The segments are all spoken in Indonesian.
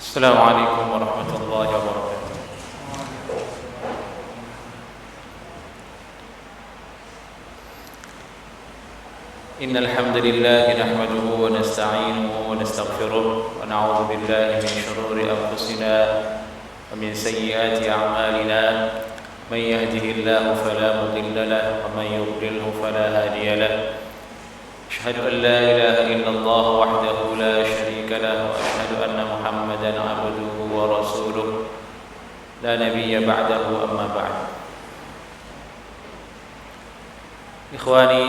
السلام عليكم ورحمة الله وبركاته. إن الحمد لله نحمده ونستعينه ونستغفره ونعوذ بالله من شرور أنفسنا ومن سيئات أعمالنا. من يهده الله فلا مضل له ومن يضلله فلا هادي له. أشهد أن لا إله إلا الله وحده لا شريك له وأشهد أن محمدا عبده ورسوله لا نبي بعده أما بعد. إخواني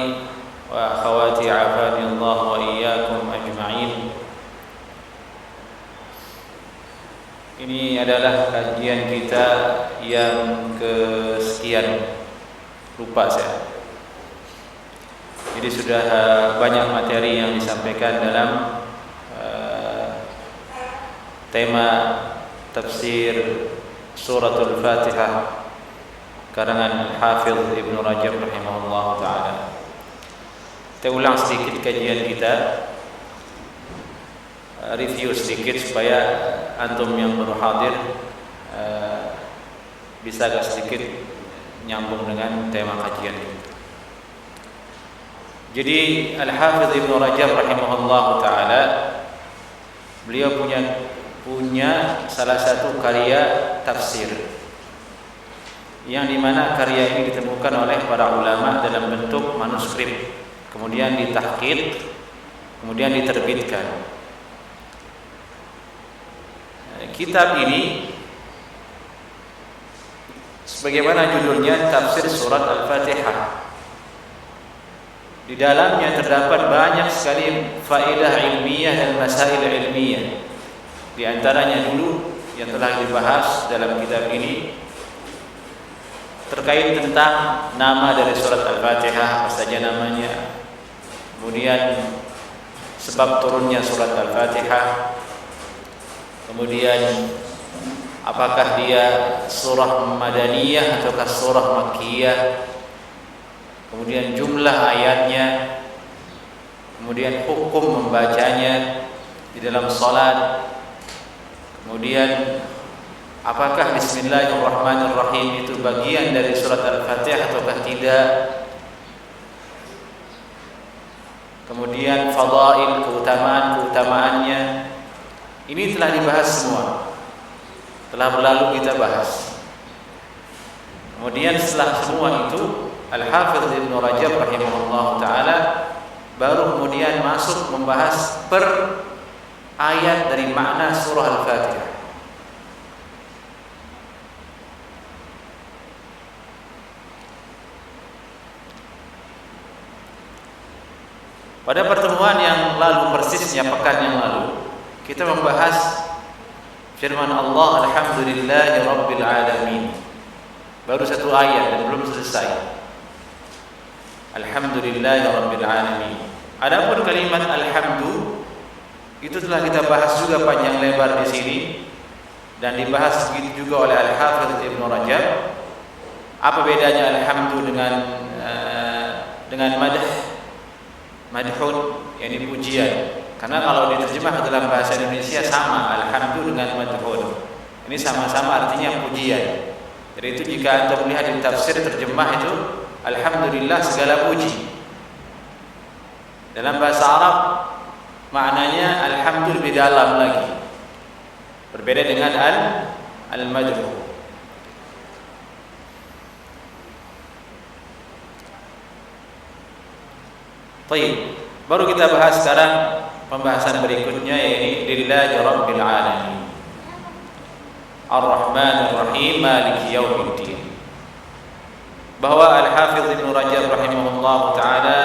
وأخواتي عافاني الله وإياكم أجمعين. Ini adalah kajian kita yang kesekian, lupa saya. Jadi sudah banyak materi yang disampaikan dalam tema tafsir suratul Fatihah karangan Hafidz Ibnu Rajab rahimahullah taala. Kita ulang sedikit kajian kita, review sedikit supaya antum yang baru hadir bisa agak sedikit nyambung dengan tema kajian kita. Jadi Al-Hafidz Ibnu Rajab rahimahullah taala, beliau punya salah satu karya tafsir yang dimana karya ini ditemukan oleh para ulama dalam bentuk manuskrip, kemudian ditahqiq, kemudian diterbitkan. Kitab ini sebagaimana judulnya, tafsir surat Al-Fatihah. Di dalamnya terdapat banyak sekali faedah ilmiah dan masail ilmiah. Di antaranya dulu yang telah dibahas dalam kitab ini terkait tentang nama dari surat Al-Fatihah, apa saja namanya. Kemudian sebab turunnya surat Al-Fatihah. Kemudian apakah dia surah Madaniyah ataukah surah Makkiyah. Kemudian jumlah ayatnya, kemudian hukum membacanya di dalam salat, kemudian apakah Bismillahirrahmanirrahim itu bagian dari surat Al-Fatihah ataukah tidak, kemudian fadail, keutamaan-keutamaannya. Ini telah dibahas semua, telah berlalu kita bahas. Kemudian setelah semua itu, Al-Hafidz Ibnu Rajab rahimahullah ta'ala baru kemudian masuk membahas per ayat dari makna surah Al-Fatihah. Pada pertemuan yang lalu, persisnya pekan yang lalu, kita membahas firman Allah, Alhamdulillahi Rabbil Alamin. Baru satu ayat dan belum selesai. Alhamdulillahi Rabbil Alamin. Adapun kalimat alhamdu itu telah kita bahas juga panjang lebar di sini dan dibahas begitu juga oleh Al-Hafidz Ibnu Rajab. Apa bedanya alhamdu dengan madhun, yakni pujian? Karena kalau diterjemah dalam bahasa Indonesia sama, alhamdu dengan madhun. Ini sama-sama artinya pujian. Jadi itu jika Anda melihat di tafsir terjemah itu alhamdulillah segala puji. Dalam bahasa Arab maknanya alhamdu lebih dalam lagi. Berbeda dengan al-madhu. Baik, baru kita bahas sekarang pembahasan berikutnya, yaitu lillahi rabbil alamin. Ar-Rahmanir Rahim Maliki Yaumiddin. Bahwa Al-Hafidz Ibnu Rajab rahimahullah taala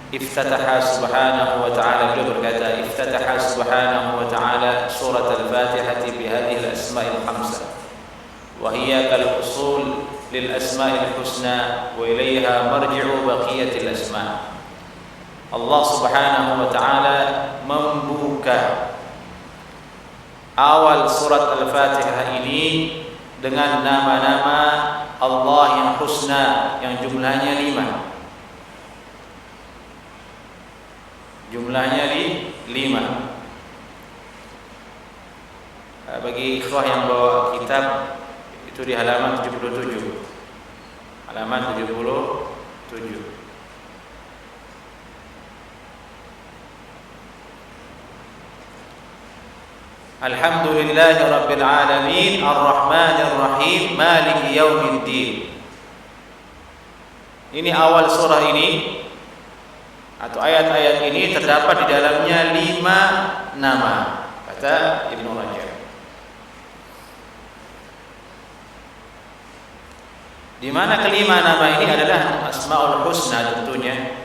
iftataha subhanahu wa ta'ala, beliau berkata, iftataha subhanahu wa ta'ala surat Al-Fatihah bihadhihi al-asma'il khamsah wa hiya kal usul lil asma'il husna wa ilayha marji'u baqiyatil asma'. Allah subhanahu wa ta'ala membuka awal surat Al-Fatihah ini dengan nama-nama Allah yang husna, yang jumlahnya 5. Jumlahnya 5. bagi ikhwah yang bawa kitab itu di halaman 77. Halaman 77. Alhamdulillahi rabbil alamin arrahmanir rahim maliki yaumiddin. Ini awal surah ini atau ayat-ayat ini terdapat di dalamnya 5 nama, kata Ibnu Rajab. Di mana kelima nama ini adalah Asmaul Husna tentunya.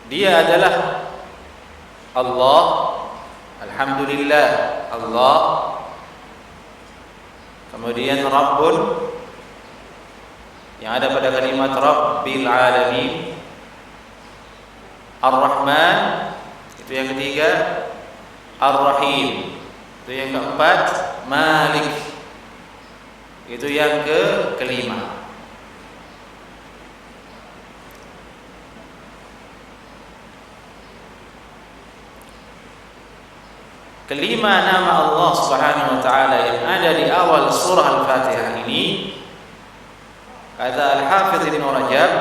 Dia adalah Allah, Alhamdulillah, Allah. Kemudian Rabbun yang ada pada kalimat Rabbil Alamin. Ar-Rahman itu yang ketiga, Ar-Rahim itu yang keempat, Malik itu yang kelima. Kelima nama Allah Subhanahu wa taala yang ada di awal surah Al-Fatihah ini, kata Al-Hafidz Ibnu Rajab,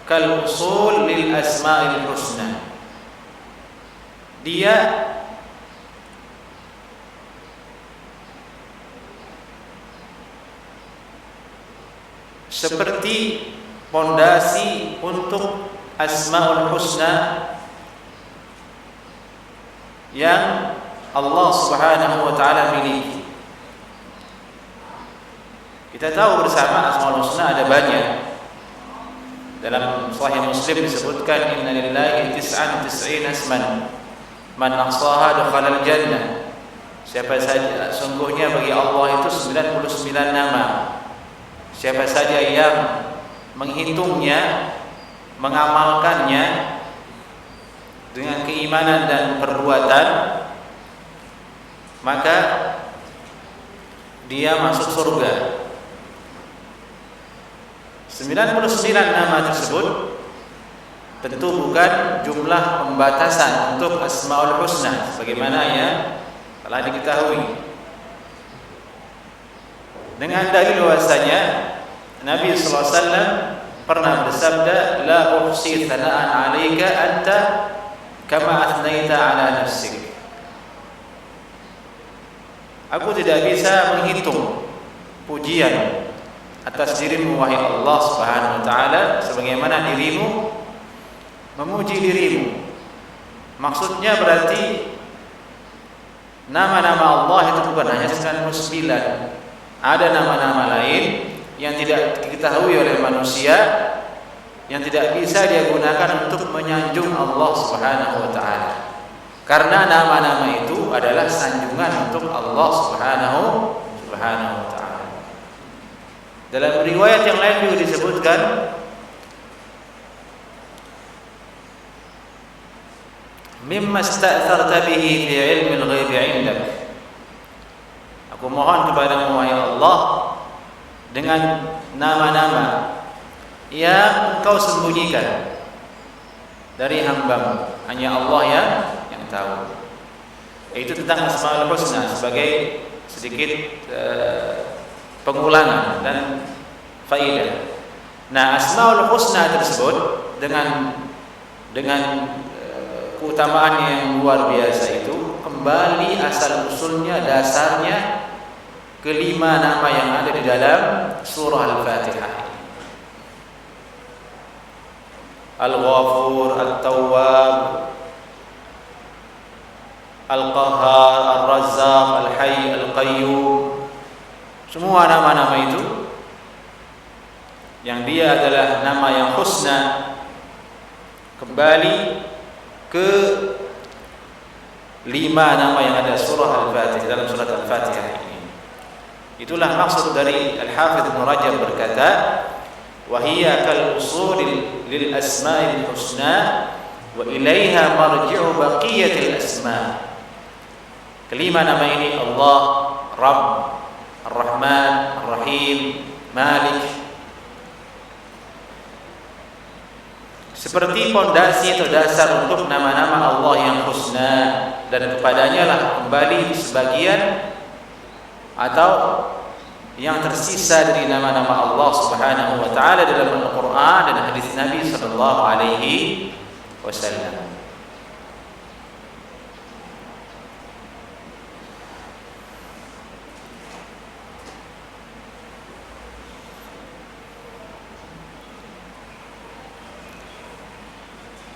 kal usul lil asma'il husna. Dia seperti pondasi untuk Asmaul Husna yang Allah Subhanahu wa taala miliki. Kita tahu bersama Asmaul Husna ada banyak. Dalam Sahih Muslim disebutkan inna lillahi 99 asman man ahsaha dakhala al-jannah. Siapa saja, sungguhnya bagi Allah itu 99 nama. Siapa saja yang menghitungnya, mengamalkannya dengan keimanan dan perbuatan, maka dia masuk surga. 99 nama tersebut tentu bukan jumlah pembatasan untuk Asmaul Husna sebagaimana yang telah diketahui. Dengan dalil bahwasanya Nabi sallallahu alaihi wasallam pernah bersabda, la uhsi thana'an 'alaika anta kama athnaita 'ala nafsik. Aku tidak bisa menghitung pujian atas dirimu wahai Allah Subhanahu wa taala sebagaimana dirimu memuji dirimu. Maksudnya berarti nama-nama Allah itu bukan hanya 99. Ada nama-nama lain yang tidak diketahui oleh manusia, yang tidak bisa dia gunakan untuk menyanjung Allah Subhanahu wa taala. Karena nama-nama itu adalah sanjungan untuk Allah Subhanahu wa taala. Dalam riwayat yang lain juga disebutkan mimma ista'tharta bihi fi ilmi al-ghaib 'indak. Aku mohon kepadamu wahai Allah dengan nama-nama yang engkau sembunyikan dari hamba-Mu, hanya Allah yang tahu. Itu tentang Asmaul Husna sebagai sedikit pengulangan dan faedah. Nah, Asmaul Husna tersebut dengan keutamaan yang luar biasa itu kembali asal usulnya, dasarnya kelima nama yang ada di dalam surah Al-Fatihah. Al-Ghafur, At-Tawwab, Al-Qahhar, Al-Razzaq, Al-Hayy, Al-Qayyum. Semua nama-nama itu yang dia adalah nama yang husna kembali ke lima nama yang ada surah Al-Fatihah, dalam surat Al-Fatihah ini. Itulah maksud dari Al-Hafidz Ibnu Rajab berkata, wa hiya kal usul lil asma'il husna wa ilaiha marji'u baqiyatil asma'. Kelima nama ini Allah, Rabb, Ar-Rahman, Ar-Rahim, Malik. seperti pondasi atau dasar untuk nama-nama Allah yang husna, dan kepadanya lah kembali sebagian atau yang tersisa dari nama-nama Allah Subhanahu wa taala dalam Al-Qur'an dan hadis Nabi sallallahu alaihi wasallam.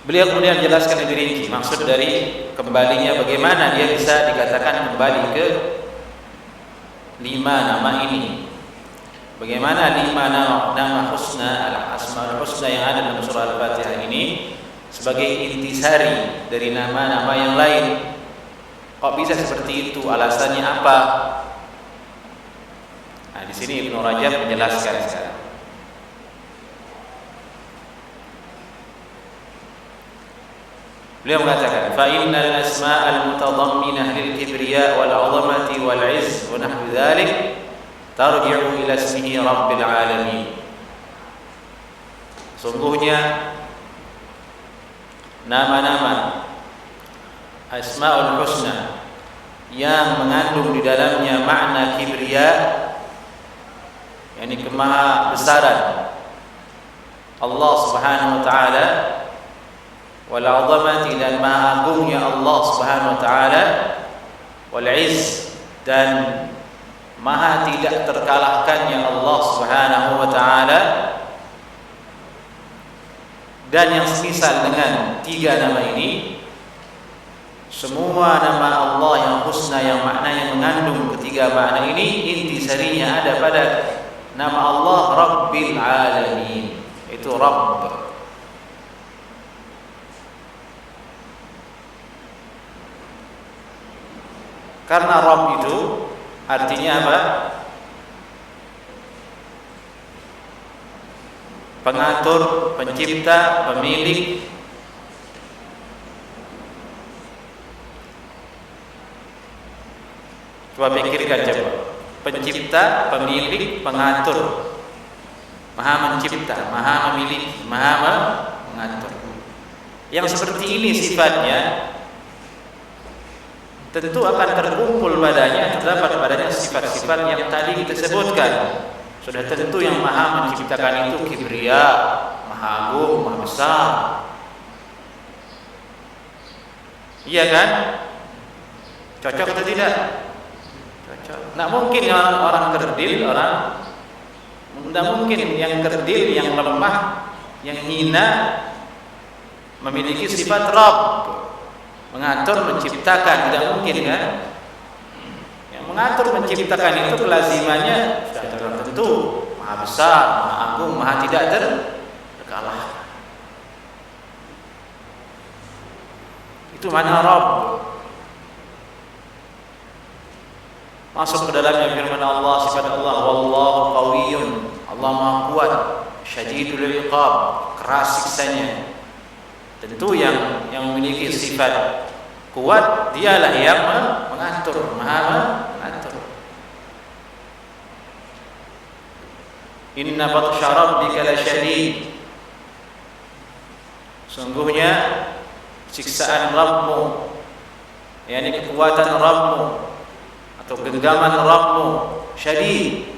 Beliau kemudian jelaskan lebih rinci maksud dari kembalinya, bagaimana dia bisa dikatakan kembali ke 5 nama ini. Bagaimana 5 nama husna, al-asmaul husna yang ada dalam surah Al-Fatihah ini sebagai intisari dari nama-nama yang lain. Kok bisa seperti itu? Alasannya apa? Nah, di sini Ibnu Rajab menjelaskan sekarang. Beliau mengatakan, fa innal asma'al mutadamminah lil kibriya wal 'azamati wal 'izz wa nahwu dzalik tarji'u ila ismihi rabbil alamin. Sungguhnya nama-nama asma'ul husna yang mengandung di dalamnya makna kibriya, yakni kemaha besaran Allah Subhanahu wa taala, wal 'azamati dan maha agungnya Allah Subhanahu wa taala, wal 'izz dan maha tidak terkalahkannya Allah Subhanahu wa taala, dan yang semisal dengan 3 nama ini. Semua nama Allah yang husna yang maknanya mengandung ketiga makna ini, intisarinya ada pada nama Allah Rabbil Alamin, itu Rabb. Karena Rabb itu artinya apa? Pengatur, pencipta, pemilik. Coba pikirkan coba. Pencipta, pemilik, pengatur. Maha mencipta, maha memiliki, maha mengatur. Yang seperti ini sifatnya tentu akan terkumpul padanya, terdapat padanya sifat-sifat yang tadi kita sebutkan. Sudah tentu yang maha menciptakan itu kibriya, maha agung, maha besar. Iya kan? Cocok atau tidak? Cocok. Nggak mungkin orang kerdil, nggak mungkin yang kerdil, yang lemah, yang hina memiliki sifat Rabb, mengatur, menciptakan. Tidak mungkin kan? Yang mengatur, menciptakan itu kelazimannya sudah tertentu, maha besar, maha agung, maha tidak terkalahkan. Itu mana Rabb. Masuk ke dalamnya firman Allah, sifat Allah, wallahu qawiyyun, Allah maha kuat, syadidul iqab, keras siksanya. Tentu yang memiliki sifat kuat dialah yang mengatur, maha mengatur. Inna batsha rabbika lasyadid. Sungguhnya siksaan Rabbmu, yakni kekuatan Rabbmu atau genggaman Rabbmu, syadid,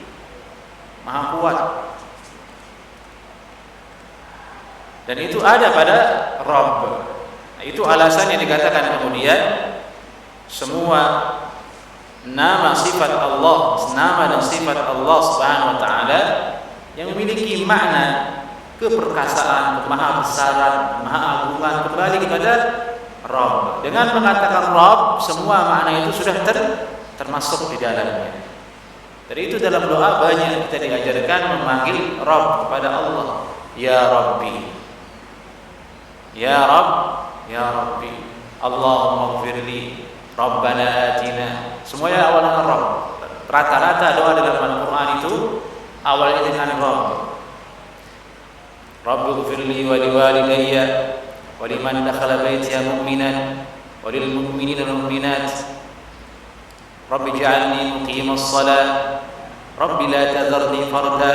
maha kuat. Dan itu ada pada Rabb. Nah, itu alasan yang dikatakan kemudian semua nama sifat Allah, nama dan sifat Allah Subhanahu wa taala yang memiliki makna keperkasaan, kemahabesaran, maha agungan kembali kepada Rabb. Dengan mengatakan Rabb, semua makna itu sudah termasuk di dalamnya. Dari itu dalam doa banyak kita diajarkan memanggil Rabb kepada Allah. Ya Rabbi, Ya Rabb, Ya Rabbi, Allahumma ighfirli, Rabbana atina. Semuanya awal dengan Rabb. Rata-rata doa dalam Al-Quran itu awalnya dengan Rabb. Rabbi ighfirli wa liwalidayya wa liman dakhala baitiya mu'minan wa lil mu'minina wal mu'minat. Rabbi ij'alni muqimas shalah. Rabbi la tadharni farda.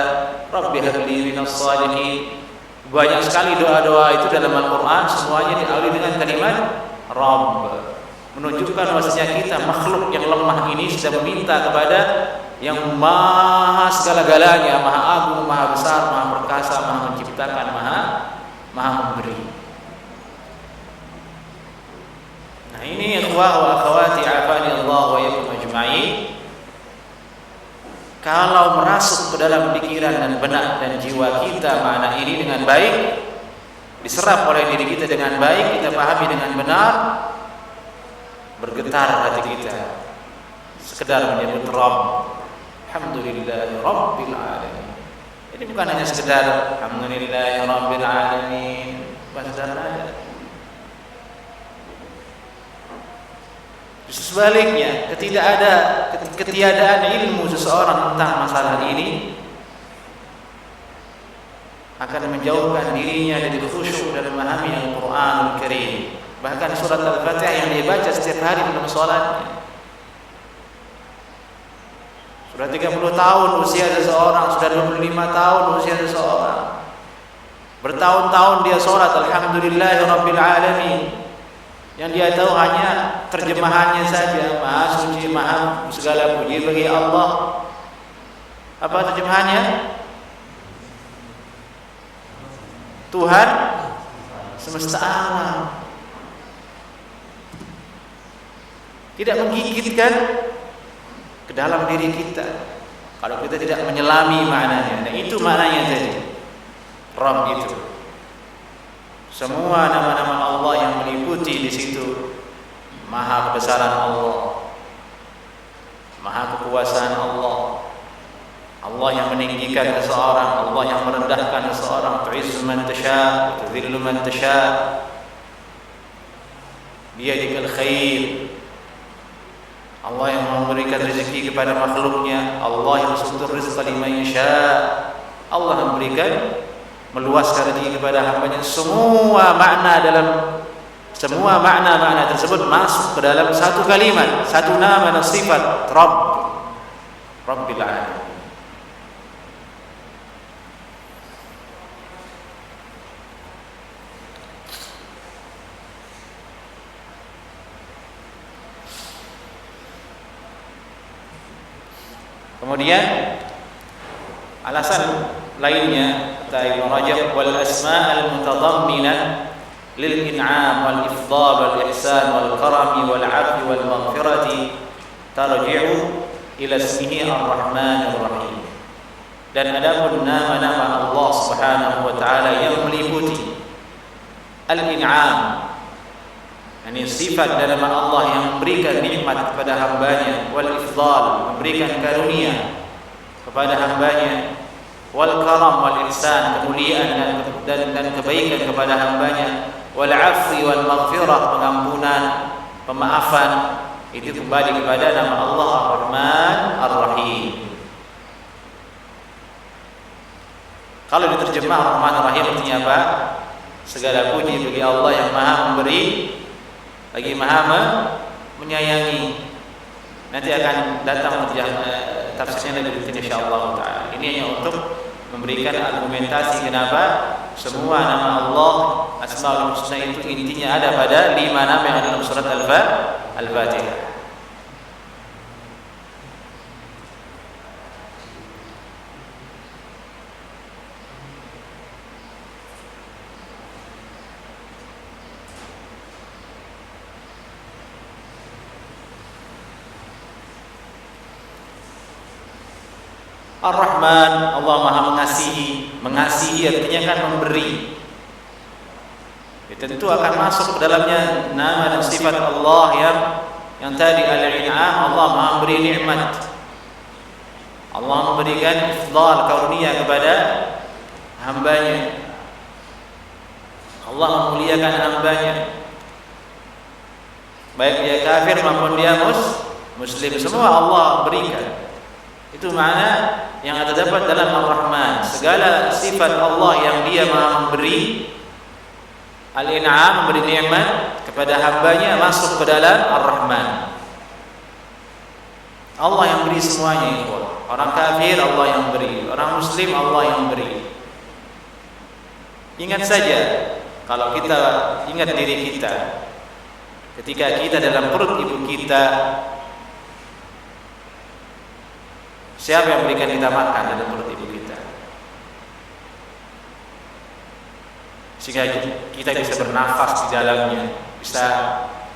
Rabbi hab li minas salihin. Banyak sekali doa-doa itu dalam Al-Quran semuanya diawali dengan kalimat Rabb, menunjukkan bahwasanya kita makhluk yang lemah ini sedang meminta kepada yang maha segala-galanya, maha agung, maha besar, maha perkasa, maha menciptakan, maha memberi. Nah ini ikhwah wa akhwati afani Allah wa iyyakum ajma'in. Kalau merasuk ke dalam pikiran dan benak dan jiwa kita makna ini dengan baik, diserap oleh diri kita dengan baik, kita pahami dengan benar, bergetar hati kita sekedar menyebut Rabb. Alhamdulillahi Rabbil Alamin. Ini bukan hanya sekedar Alhamdulillahi Rabbil Alamin, bukan sekedar aja. Justru sebaliknya, ketiadaan ilmu seseorang tentang masalah ini akan menjauhkan dirinya dari khusyuk dan memahami Al-Quranul Karim. Bahkan surat Al-Fatihah yang dia baca setiap hari dalam sholatnya. Sudah 30 tahun usia seseorang, sudah 25 tahun usia seseorang, bertahun-tahun dia sholat Alhamdulillahi Rabbil Alamin. Yang dia tahu hanya terjemahannya saja, Maha Suci, Maha segala puji bagi Allah. Apa terjemahannya? Tuhan semesta alam. Tidak menggigitkan ke dalam diri kita kalau kita tidak menyelami maknanya. Nah itu maknanya tadi Rabb itu. Semua nama-nama Allah yang meliputi di situ, maha kebesaran Allah, maha kekuasaan Allah, Allah yang meninggikan seseorang, Allah yang merendahkan seseorang, tu'izzu man tasha, tudhillu man tasha, biyadikal khair. Allah yang memberikan rezeki kepada makhluknya, Allah yang yabsutur rizqa liman yasha, Allah memberikan, meluaskan rezeki kepada hambanya. Semua makna tersebut masuk ke dalam satu kalimat, satu nama dan sifat Rabb, Rabbil Alamin. Kemudian alasan lainnya kata Ibnu Rajab, wal asma' al mutadamminah lil in'am wal ifdal wal ihsan wal karam wal 'afwi wal maghfirati tarji'u ila ismihi ar-rahman ar-rahim. Dan adapun nama-nama Allah Subhanahu wa taala yang meliputi al-in'am, yakni sifat dari nama Allah yang memberikan nikmat kepada hambanya, wal ifdal, memberikan karunia kepada hambanya, wal karam wal ihsan, kemuliaan dan kebaikan kepada hambanya, wal afwi wal maghfirah, pengampunan, pemaafan, itu kembali kepada nama Allah Ar-Rahman Ar-Rahim. Kalau diterjemah Ar-Rahman Ar-Rahim artinya apa? Segala puji bagi Allah yang Maha memberi, lagi Maha menyayangi. Nanti akan datang tafsirnya lebih detail insyaallah taala. Ini hanya untuk memberikan argumentasi kenapa semua nama Allah Asmaul Husna itu intinya ada pada 5 nama yang ada dalam surat Al-Fatihah. Ar-Rahman, Allah Maha mengasihi. Mengasihi artinya kan memberi. Tentu akan masuk ke dalamnya nama dan sifat Allah yang tadi al-in'am, Allah Maha memberi nikmat. Allah memberikan ifdal, karunia kepada hambanya. Allah memuliakan hambanya, baik dia kafir maupun dia muslim, semua Allah berikan. Itu makna yang terdapat dalam Ar-Rahman. Segala sifat Allah yang Dia Maha memberi, al-in'am, memberi nikmat kepada hambanya, masuk ke dalam Ar-Rahman. Allah yang beri semuanya itu. Orang kafir Allah yang beri, orang muslim Allah yang beri. Ingat saja, kalau kita ingat diri kita ketika kita dalam perut ibu kita, siapa yang berikan kita makan dalam perut ibu kita? Sehingga kita bisa bernafas di dalamnya, bisa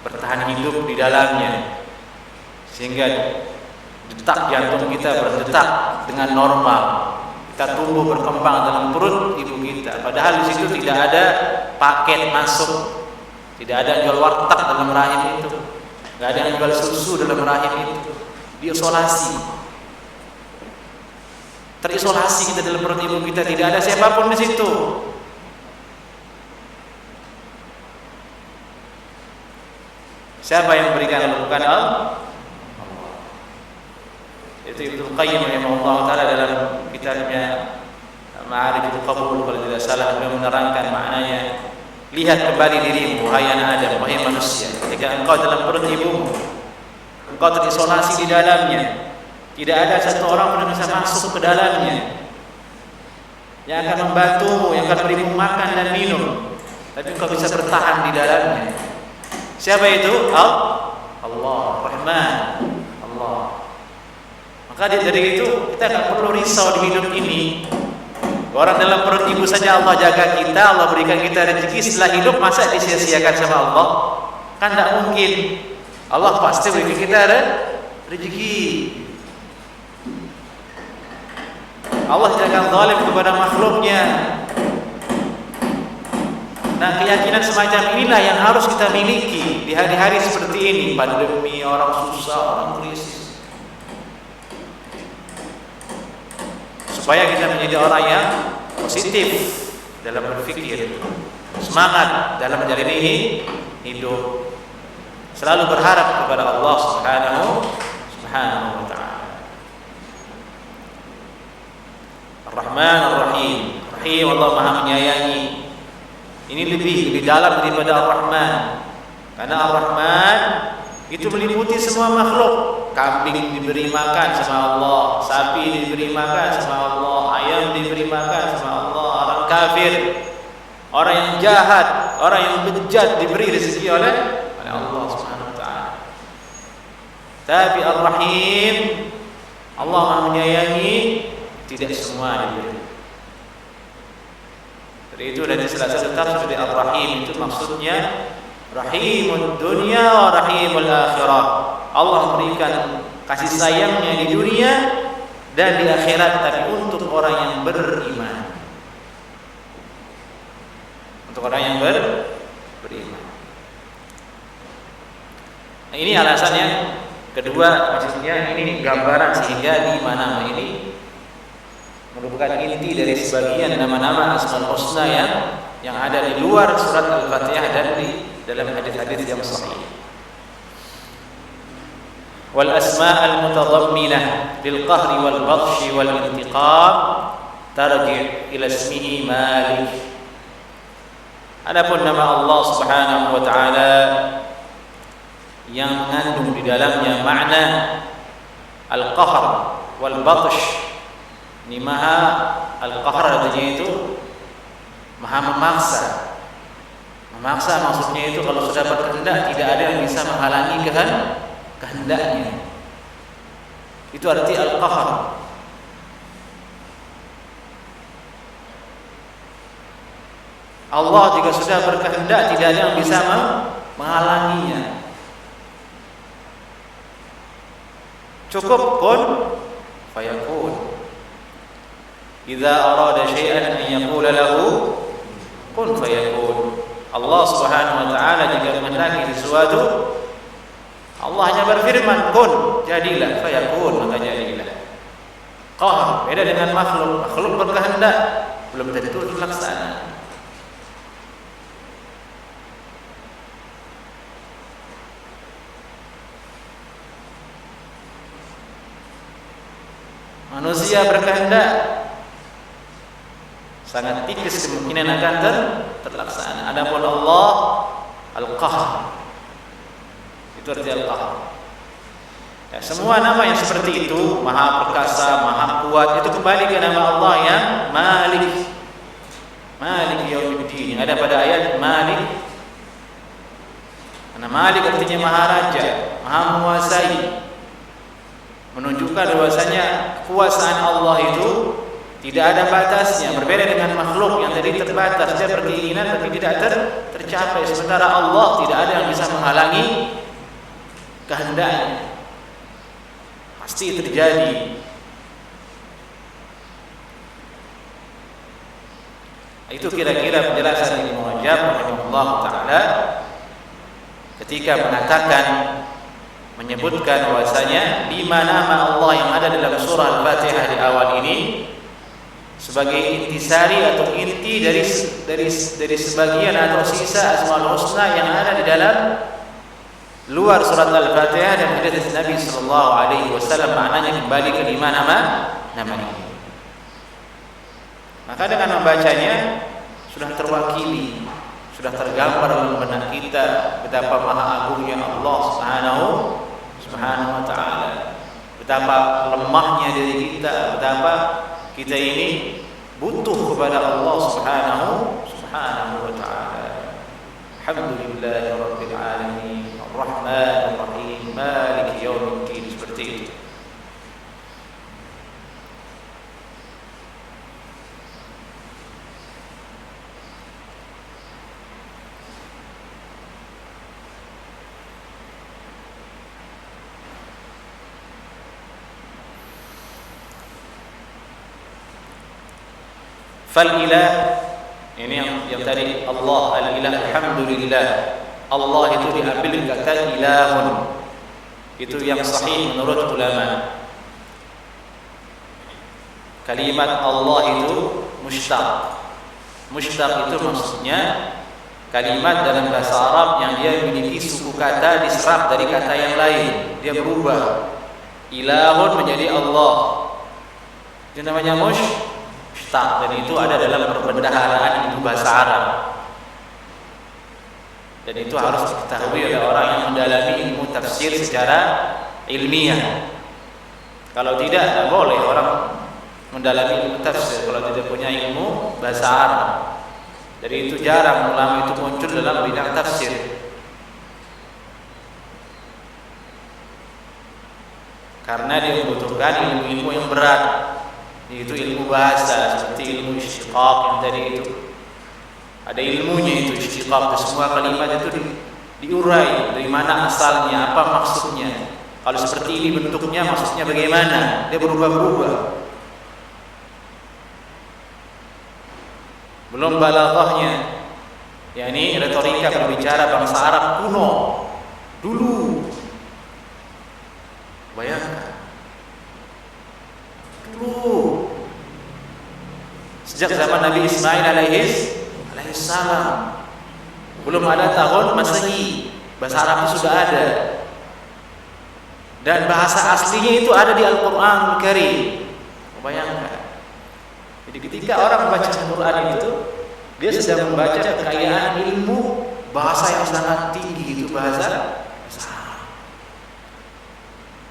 bertahan hidup di dalamnya, sehingga detak jantung kita berdetak dengan normal. Kita tumbuh berkembang dalam perut ibu kita. Padahal di situ tidak ada paket masuk, tidak ada yang jual warteg dalam rahim itu, tidak ada yang jual susu dalam rahim itu. Diisolasi, terisolasi kita dalam perut ibu kita. Tidak ada siapapun di situ. Siapa yang memberikan? Bukan Allah. Itu Ibnu Qayyim rahimahullah taala dalam kitabnya Ma'ariful Qabul, kalau tidak salah, beliau menerangkan maknanya. Lihat kembali dirimu, wahai anak Adam, wahai manusia, ketika engkau dalam perut ibumu, engkau terisolasi di dalamnya, tidak ada satu orang pun yang bisa masuk ke dalamnya yang akan membantumu, yang akan berimu makan dan minum, tapi engkau bisa bertahan di dalamnya. Siapa itu? Allah, Rahman, Allah. Maka dari itu kita tidak perlu risau di hidup ini. Orang dalam perut ibu saja Allah jaga kita, Allah berikan kita rezeki. Setelah hidup masa disia-siakan sama Allah? Kan tidak mungkin. Allah pasti berikan kita rezeki. Allah jangan zalim kepada makhluknya. Nah, keyakinan semacam inilah yang harus kita miliki di hari-hari seperti ini, pandemi, orang susah, orang krisis. Supaya kita menjadi orang yang positif dalam berpikir, semangat dalam menjalani hidup, selalu berharap kepada Allah Subhanahu wa ta'ala. Ar-Rahman Ar-Rahim. Rahim, Allah Maha menyayangi. Ini lebih dalam daripada Ar-Rahman. Karena Ar-Rahman itu meliputi semua makhluk. Kambing diberi makan sama Allah, sapi diberi makan sama Allah, ayam diberi makan sama Allah. Orang kafir, orang yang jahat, orang yang bejat diberi rezeki oleh Allah Subhanahu wa ta'ala. Tapi Ar-Rahim, Allah Maha menyayangi, tidak semua diberi. Dari itu dari salah satu tafsir dari Ar-Rahim itu maksudnya Rahimud dunya wa Rahimul akhirah. Allah memberikan kasih sayangnya di dunia dan di akhirat, tapi untuk orang yang beriman. Untuk orang yang beriman. Nah, ini alasan yang kedua, maksudnya ini gambaran sehingga di mana ini merupakan inti dari sebagian nama-nama Asmaul Husna yang ada di luar surat Al-Fatihah dan di dalam hadis-hadis yang sahih. Wal asma' al-mutadamminah lil qahri wal batshi wal intiqam tarji' ila ismihi Malik. Adapun nama Allah Subhanahu wa ta'ala yang mengandung di dalamnya makna al-qahr wal batsh. Ini maha al-qahr artinya itu maha memaksa. Memaksa maksudnya itu kalau sudah berkehendak tidak ada yang bisa menghalangi kehendaknya. Itu arti al-qahr. Allah jika sudah berkehendak tidak ada yang bisa menghalanginya. Cukup kun fayakun. Idza arada syai'an an yaqula lahu kun fayakun. Allah Subhanahu wa ta'ala jika menghendaki sesuatu, Allah hanya berfirman kun, jadilah, fayakun, maka jadilah. Qahr beda dengan makhluk. Makhluk berkehendak belum tentu terlaksana. Manusia berkehendak sangat tipis kemungkinan akan terlaksana. Adapun Allah Al-Qahr, itu arti Al-Qahr. Ya, semua nama yang seperti itu, Maha Perkasa, Maha Kuat, itu kembali ke nama Allah yang Malik. Malik yaumiddin. Ada pada ayat Malik. Karena Malik artinya maharaja, maha menguasai. Menunjukkan bahwasanya kekuasaan Allah itu tidak ada batasnya, berbeda dengan makhluk yang tadi terbatas, dia berkeinginan tapi tidak tercapai. Sementara Allah tidak ada yang bisa menghalangi kehendaknya, pasti terjadi. Itu kira-kira penjelasan Ibnu Rajab rahimahullah taala ketika mengatakan, menyebutkan bahwasanya 5 nama Allah yang ada dalam surah Al-Fatihah di awal ini sebagai intisari atau inti dari sebagian atau sisa Asmaul Husna yang ada di dalam luar surat Al-Fatihah dan hadis Nabi sallallahu alaihi wasallam, maknanya kembali ke 5 nama ini. Maka dengan membacanya sudah terwakili, sudah tergambar dalam benak kita betapa maha agungnya Allah Subhanahu wa taala, betapa lemahnya diri kita, betapa kita ini butuh kepada Allah Subhanahu wa taala. Alhamdulillahirabbil alamin, arrahmanir rahim, maliki yaumiddin, seperti itu. Fal-ilah, ini yang tadi Allah al-ilah, alhamdulillah. Allah itu diambil kata ilahun, itu yang sahih menurut ulama. Kalimat Allah itu mushtaq. Mushtaq itu maksudnya kalimat dalam bahasa Arab yang dia memiliki suku kata diserap dari kata yang lain, dia berubah. Ilahun menjadi Allah, itu namanya mushtaq. Dan itu ada dalam perbendaharaan itu bahasa Arab, dan itu harus diketahui oleh orang yang mendalami ilmu tafsir secara ilmiah. Kalau tidak boleh orang mendalami ilmu tafsir kalau tidak punya ilmu bahasa Arab. Jadi itu jarang ulama itu muncul dalam bidang tafsir, karena dia membutuhkan ilmu-ilmu yang berat, yaitu ilmu bahasa, seperti ilmu istiqaq yang tadi itu. Ada ilmunya itu istiqaq, semua kalimat itu diurai dari mana asalnya, apa maksudnya. Kalau seperti ini bentuknya, maksudnya bagaimana? Dia berubah-ubah. Belum balaghahnya, yakni retorika berbicara bangsa Arab kuno dulu. Bayangkan dulu, sejak zaman Nabi Ismail alaihissalam, belum ada tahun Masehi, bahasa Arab sudah ada, dan bahasa aslinya itu ada di Al-Quran Karim. Bayangkan. Jadi ketika orang membaca Al-Quran itu, dia sedang membaca kekayaan ilmu bahasa yang sangat tinggi, itu bahasa Arab.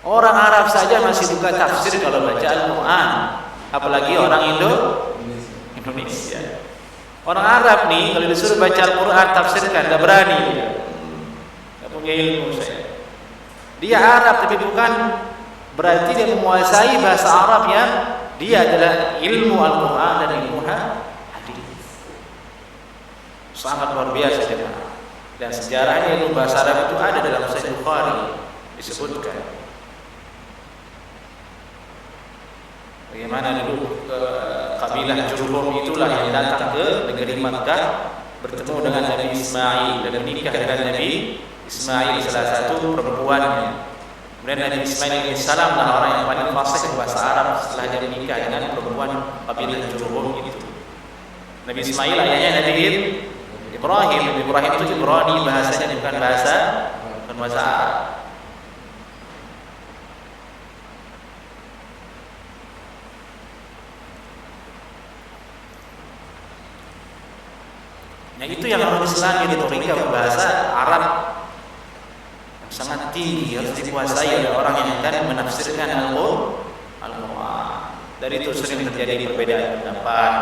Orang Arab saja masih buka tafsir kalau baca Al-Quran, apalagi orang Indonesia. Orang Arab nih kalau disuruh baca Al-Quran tafsirkan, gak berani dia, gak punya ilmu saya. Dia Arab tapi bukan berarti dia menguasai bahasa Arab yang dia adalah ilmu Al-Quran dan ilmu hadis. Sangat luar biasa dia. Dan sejarahnya ilmu bahasa Arab itu ada dalam Sahih Bukhari, disebutkan bagaimana dulu kabilah Jurhum itulah yang datang ke negeri Makkah, bertemu dengan Nabi Ismail dan menikah dengan Nabi Ismail, salah satu perempuannya. Kemudian Nabi Ismail alaihissalam adalah orang yang paling fasih bahasa Arab setelah dia menikah dengan perempuan kabilah Jurhum itu. Nabi Ismail ayahnya Nabi Ibrahim. Ibrahim itu Ibrani bahasanya, bukan bahasa Arab. Nah itu yang harus diselami retorika bahasa Arab yang sangat tinggi, harus dikuasai oleh orang yang akan menafsirkan Al-Quran. Dari itu sering terjadi perbedaan pendapat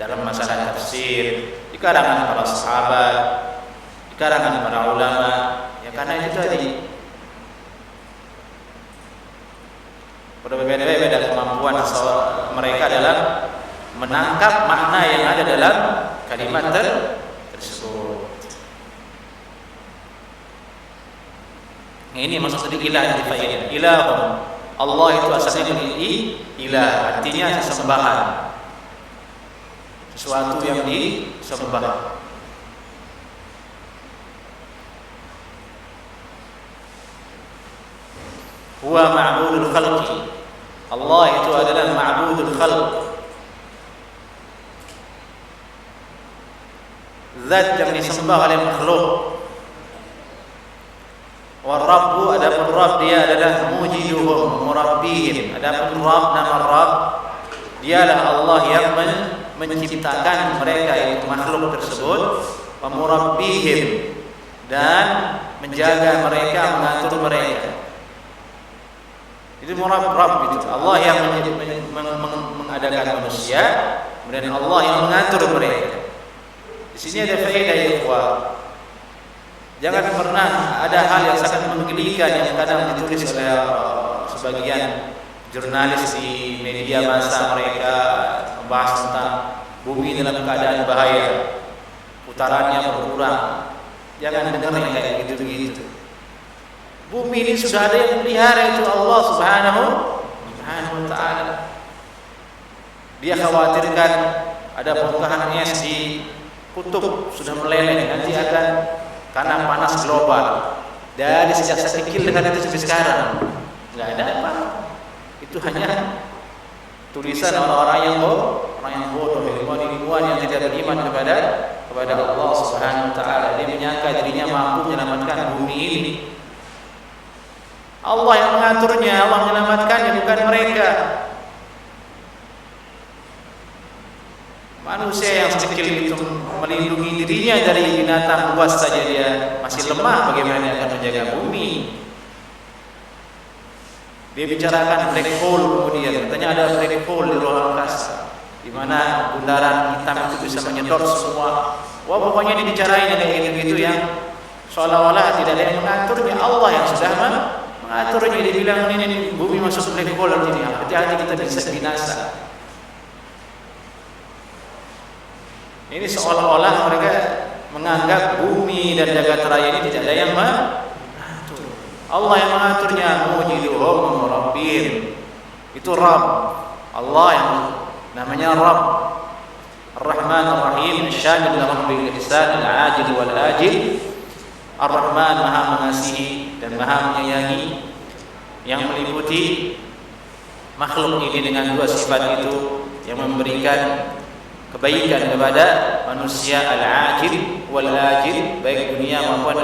dalam masalah tafsir, di karangan para sahabat, di karangan para ulama. Ya karena itu tadi berbeda-beda kemampuan mereka dalam menangkap makna yang ada dalam kalimat tersebut. Ini maksud dari ilah di faedah. Ilah Allah itu asalnya dari ilah, artinya sesembahan, sesuatu yang disembah. Huwa ma'budul khalqi. Allah itu adalah ma'budul khalq. Zat yang disembah oleh makhluk. Wa Rabbu, adapun Rabb dia adalah mujiduhum, murabbihim. Adapun Rabb, nama Rabb dialah Allah yang menciptakan mereka, yaitu makhluk tersebut, wa murabbihim, dan menjaga mereka, mengatur mereka. Itu Rabb itu Allah yang mengadakan manusia, kemudian Allah yang mengatur mereka. Di sini ada faedah ya ikhwah. Jangan pernah ada hal yang sangat menggelikan yang kadang ditulis oleh sebagian jurnalis di media massa mereka membahas tentang bumi dalam keadaan bahaya, putarannya berkurang. Jangan dengar yang kayak gitu-gitu. Bumi ini sudah ada yang melihara, itu Allah Subhanahu wa ta'ala. Dia khawatirkan ada bongkahan es di kutub sudah meleleh, nanti akan karena panas global. Dari sejak saya kecil dengan itu sampai sekarang nggak ada apa. Itu hanya tulisan orang-orang yang bodoh, ilmuwan yang tidak beriman kepada Allah Subhanahu wa ta'ala. Dia menyangka dirinya mampu menyelamatkan bumi ini. Allah yang mengaturnya, Allah menyelamatkannya, bukan mereka. Manusia yang sekecil itu melindungi dirinya dari binatang buas saja dia masih lemah, bagaimana dia akan menjaga bumi? Dia bicarakan black hole, kemudian katanya ada black hole di ruang angkasa, di mana bundaran hitam itu bisa menyedot semua. Wah, pokoknya dibicarain kayak gitu yang seolah-olah tidak ada yang mengaturnya. Allah yang sudah mengaturnya. Dia bilang ini bumi masuk black hole ini, hati-hati kita bisa binasa. Ini seolah-olah mereka menganggap bumi dan jagat raya ini tidak ada yang mengatur. Allah yang mengaturnya. Mujiduhum murabbihim. Itu Rabb. Allah yang namanya Rabb. Ar-Rahman Ar-Rahim, syamil lahum bil ihsan al-ajil wal ajil. Ar-Rahman Maha mengasihi dan Maha menyayangi, yang meliputi makhluk ini dengan dua sifat itu, yang memberikan kebaikan kepada manusia, al-ajil wal-ajil, baik dunia maupun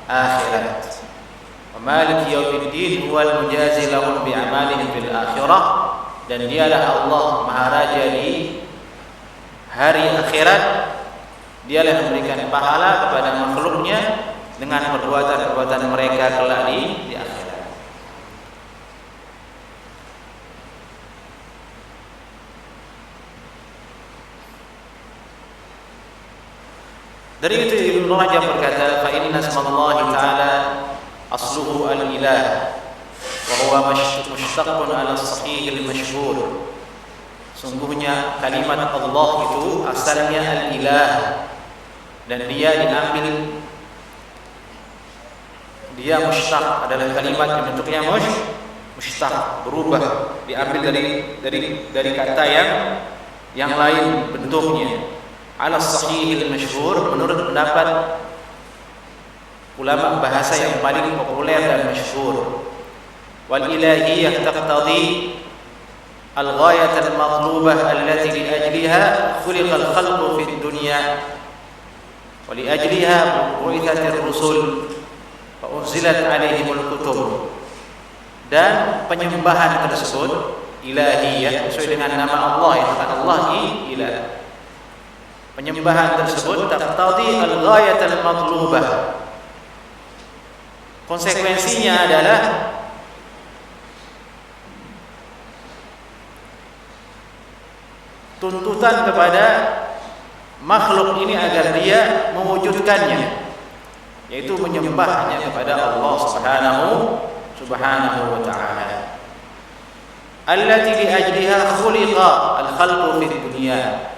akhirat. Wa maliki yaumiddin huwal mujazi lahum bi amalihim fil akhirah, dan dialah Allah Maha Raja di hari akhirat. Dialah yang memberikan pahala kepada makhluknya dengan perbuatan-perbuatan mereka kelak di akhirat. Dari itu Ibnu Rajab berkata, fa inna asmallahi ta'ala asluhu al-ilah wa huwa mushtaqun ala as-sahih al-mashhur. Sungguhnya kalimat Allah itu asalnya al-ilah, dan dia mushtaq adalah kalimat yang bentuknya mushtaq, berubah, diambil dari kata yang lain bentuknya. Ala sahih al-masyhur, menurut pendapat ulama bahasa yang paling populer dan masyhur. Wal ilahiyah taqtadi al-ghayat al-matlubah allati li ajliha khuliqa al-khalqu fid dunya wa li ajliha bu'ithat ar-rusul wa unzilat alaihim al-kutub. Dan penyembahan tersebut ilahiyah sesuai dengan nama Allah, yang Allah ilah. Penyembahan tersebut taqtadi al-ghayat al-matlubah. Konsekuensinya adalah tuntutan kepada makhluk ini agar dia mewujudkannya, yaitu menyembahnya kepada Allah Subhanahu wa ta'ala. Allati li ajliha khuliqa al-khalqu fid dunya,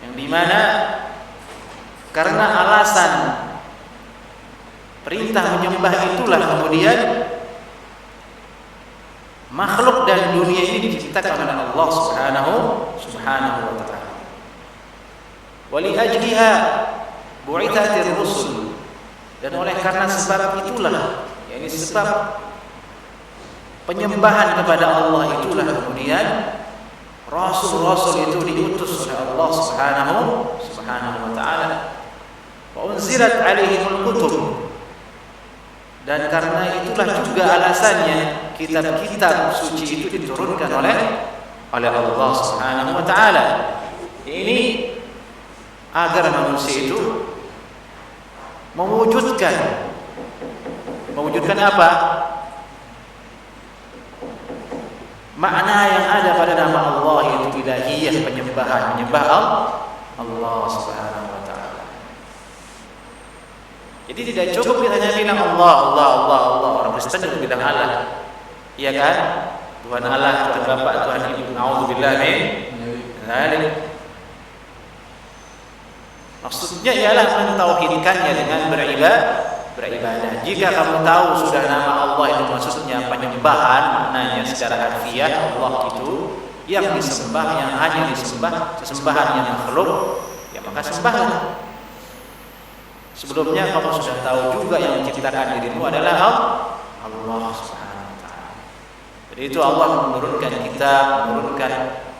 yang dimana karena alasan perintah menyembah itulah kemudian makhluk dan dunia ini diciptakan oleh Allah Subhanahu wa ta'ala. Wa li ajliha bu'itsatir rusul, dan oleh karena sebab itulah, yakni sebab penyembahan kepada Allah itulah kemudian rasul-rasul itu diutus oleh Allah Subhanahu wa ta'ala. Wa unzilat alaihimul kutub, dan karena itulah juga alasannya kitab-kitab suci itu diturunkan oleh Allah Subhanahu wa ta'ala. Ini agar manusia itu mewujudkan apa? Makna yang ada pada nama Allah, yaitu ilahiyah, menyembah Allah Subhanahu wa ta'ala. Jadi tidak cukup kita hanya bilang Allah. Orang Kristen juga bilang Allah. Iya kan? Tuhan Allah, Tuhan Bapa, Tuhan Ibu. Nauzubillah min dzalik. Maksudnya ialah mentauhidkannya dengan beribadah. Jika kamu tahu sudah nama Allah itu maksudnya penyembahan, maknanya secara harfiah Allah itu yang disembah, yang hanya disembah, sesembahannya makhluk, ya maka sembahlah. Sebelumnya kamu sudah tahu juga yang menciptakan dirimu adalah Allah Subhanahu wa ta'ala. Jadi itu Allah menurunkan kitab, menurunkan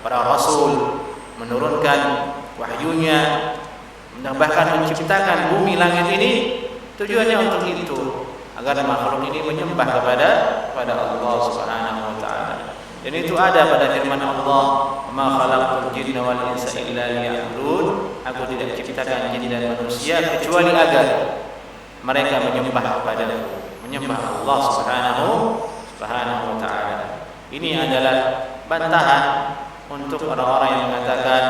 para rasul, menurunkan wahyunya, bahkan menciptakan bumi langit ini tujuannya untuk itu, agar makhluk ini menyembah kepada Allah Subhanahu wa ta'ala. Dan itu ada pada firman Allah, "Ma khalaqtul jinna wal insa illa liya'budun." Aku tidak ciptakan jin dan manusia kecuali agar mereka menyembah kepadaku, menyembah Allah Subhanahu wa ta'ala. Ini adalah bantahan untuk orang-orang yang mengatakan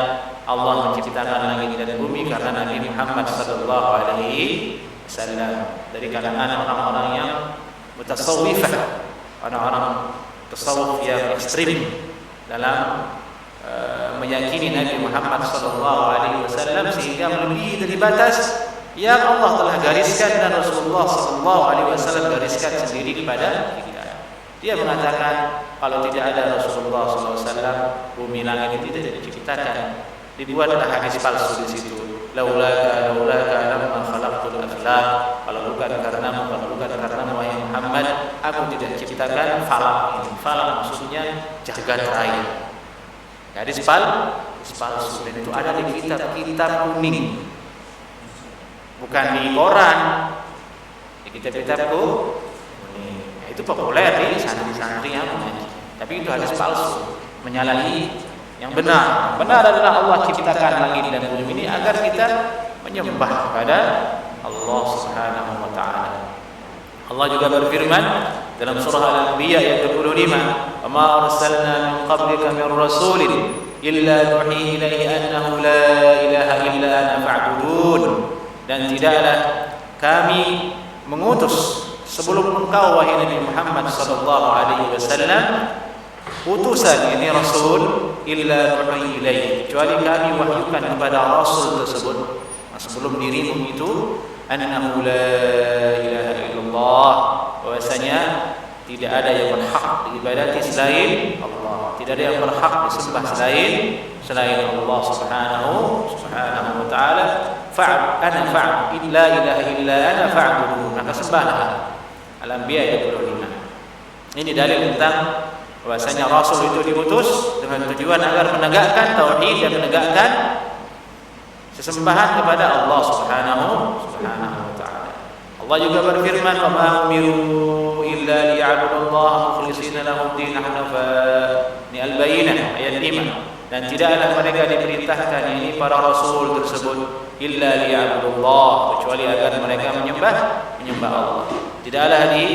Allah menciptakan langit dan bumi karena Nabi Muhammad sallallahu alaihi wasallam, dari kalangan orang-orang yang mutasawwifah, orang-orang tasawuf yang ekstrim dalam meyakini Nabi Muhammad sallallahu alaihi wasallam sehingga melebihi dari batas yang Allah telah gariskan dan Rasulullah sallallahu alaihi wasallam gariskan sendiri kepada kita. Dia mengatakan kalau tidak ada Rasulullah sallallahu alaihi wasallam, bumi langit itu tidak diciptakan. Dibuatlah hadis palsu di situ. Laulaka lamma khalaqtul aflaq. Kalau bukan karena wahai Muhammad, aku tidak ciptakan falak. Falak maksudnya jagat raya. Hadis palsu, dan itu ada di kitab-kitab kuning, bukan di koran, di kitab-kitab kuning. Itu populer di santri-santri yang mengaji. Tapi itu hadis palsu, menyalahi yang benar. Benar adalah Allah ciptakan langit dan bumi ini agar kita menyembah kepada Allah Subhanahu wa ta'ala. Allah juga berfirman dalam surah Al-Anbiya ayat 25, "Wa ma arsalna min qablika min rasulin illa nuhi ilaihi annahu la ilaha illa ana fa'budun." Dan tidaklah kami mengutus sebelum engkau wahai Nabi Muhammad sallallahu alaihi wasallam utusan, ini rasul, illa nuhi ilaihi, kecuali kami wahyukan kepada rasul tersebut sebelum dirimu itu, annahu la ilaha illallah, bahwasanya tidak ada yang berhak diibadati selain Allah, tidak ada yang berhak disembah selain Allah Subhanahu wa ta'ala. Fa'bud illa ilaha illa ana fa'budu, maka sembahlah. Al-Anbiya ayat 25. Ini dalil tentang bahwasanya Rasul itu diutus dengan tujuan agar menegakkan tauhid dan menegakkan sesembahan kepada Allah Subhanahu wa ta'ala. Allah juga berfirman, "Wa ma umiru illa liya'budullaha mukhlishina lahu ad-din hanafa." Ini Al-Bayyinah ayat 5. Dan tidaklah mereka diperintahkan, ini para rasul tersebut, illa liya'budullah, kecuali agar mereka menyembah Allah. Tidaklah di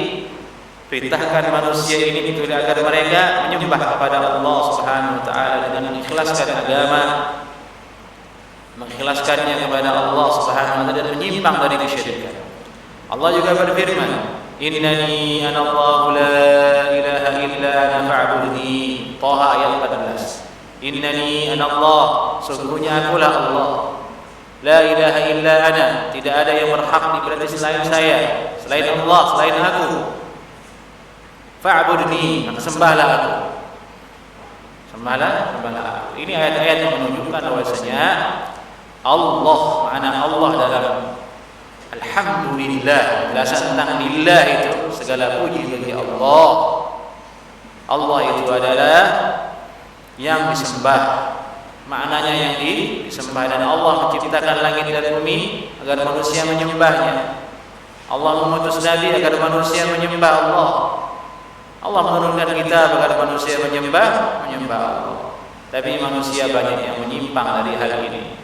perintahkan manusia ini itu agar mereka menyembah kepada Allah Subhanahu wa taala dengan mengikhlaskan agama, mengikhlaskannya kepada Allah Subhanahu wa taala dan menyimpang dari kesyirikan. Allah juga berfirman, "Innani ana Allahu la ilaha illa ana fa'budni." Taha ayat 14. Innani ana Allah, sesungguhnya akulah Allah. La ilaha illa ana, tidak ada yang berhak diibadati selain saya, selain Allah, selain aku. Fa'budni, maka sembahlah aku. Sembahlah aku. Ini ayat-ayat yang menunjukkan bahwasanya Allah, makna Allah dalam alhamdulillah, jelasan tentang lillah itu segala puji bagi Allah. Allah itu adalah yang disembah. Maknanya yang disembah, dan Allah menciptakan langit dan bumi agar manusia menyembahnya. Allah mengutus Nabi agar manusia menyembah Allah. Allah menurunkan kitab agar manusia menyembah Allah. Tapi manusia banyak yang menyimpang dari hal ini.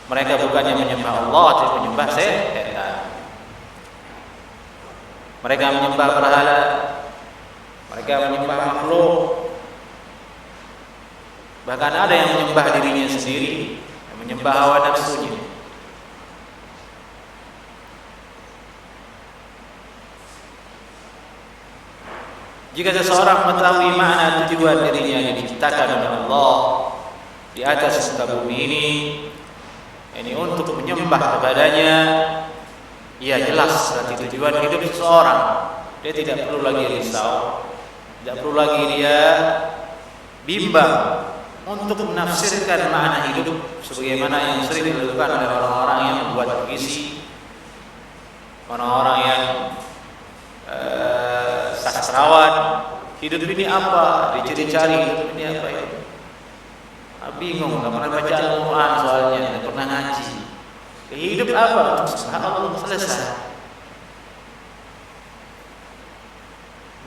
Mereka bukannya menyembah Allah, tapi menyembah setan. Mereka menyembah berhala, mereka menyembah makhluk. Bahkan ada yang menyembah dirinya sendiri, yang menyembah hawa nafsunya. Jika seseorang mengetahui makna tujuan dirinya yang diciptakan oleh Allah di atas muka bumi ini untuk menyembah kepadanya, ya jelas berarti tujuan hidup seseorang. Dia tidak perlu lagi risau, tidak perlu lagi dia bimbang untuk menafsirkan makna hidup sebagaimana yang sering dilakukan oleh orang-orang yang membuat puisi, orang-orang yang sastrawan. Hidup ini apa? Dicari-cari hidup ini apa ya? Bingung, nggak pernah baca Al-Quran soalnya, nggak pernah ngaji. Hidup apa? Subhanallah, selesai.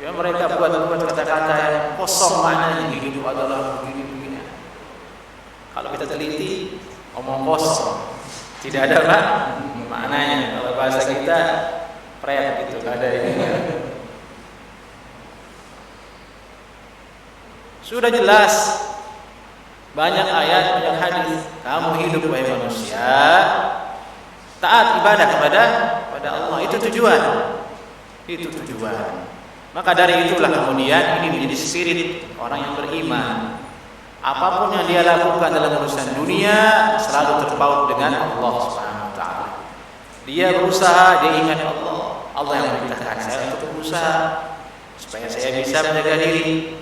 Ya, mereka buat kata-kata yang kosong maknanya. Hidup adalah begini-begini. Kalau kita teliti, omong kosong, tidak ada maknanya. Kalau bahasa kita pret gitu, nggak ada ini. Sudah jelas, banyak ayat, banyak hadis. Kamu hidup wahai manusia, taat ibadah kepada Allah, itu tujuan. Itu tujuan. Maka dari itulah kemudian ini menjadi spirit orang yang beriman. Apapun yang dia lakukan dalam urusan dunia selalu terpaut dengan Allah Subhanahu wa taala. Dia berusaha, dia ingat Allah. Allah yang memerintahkan saya untuk berusaha supaya saya bisa menjaga diri.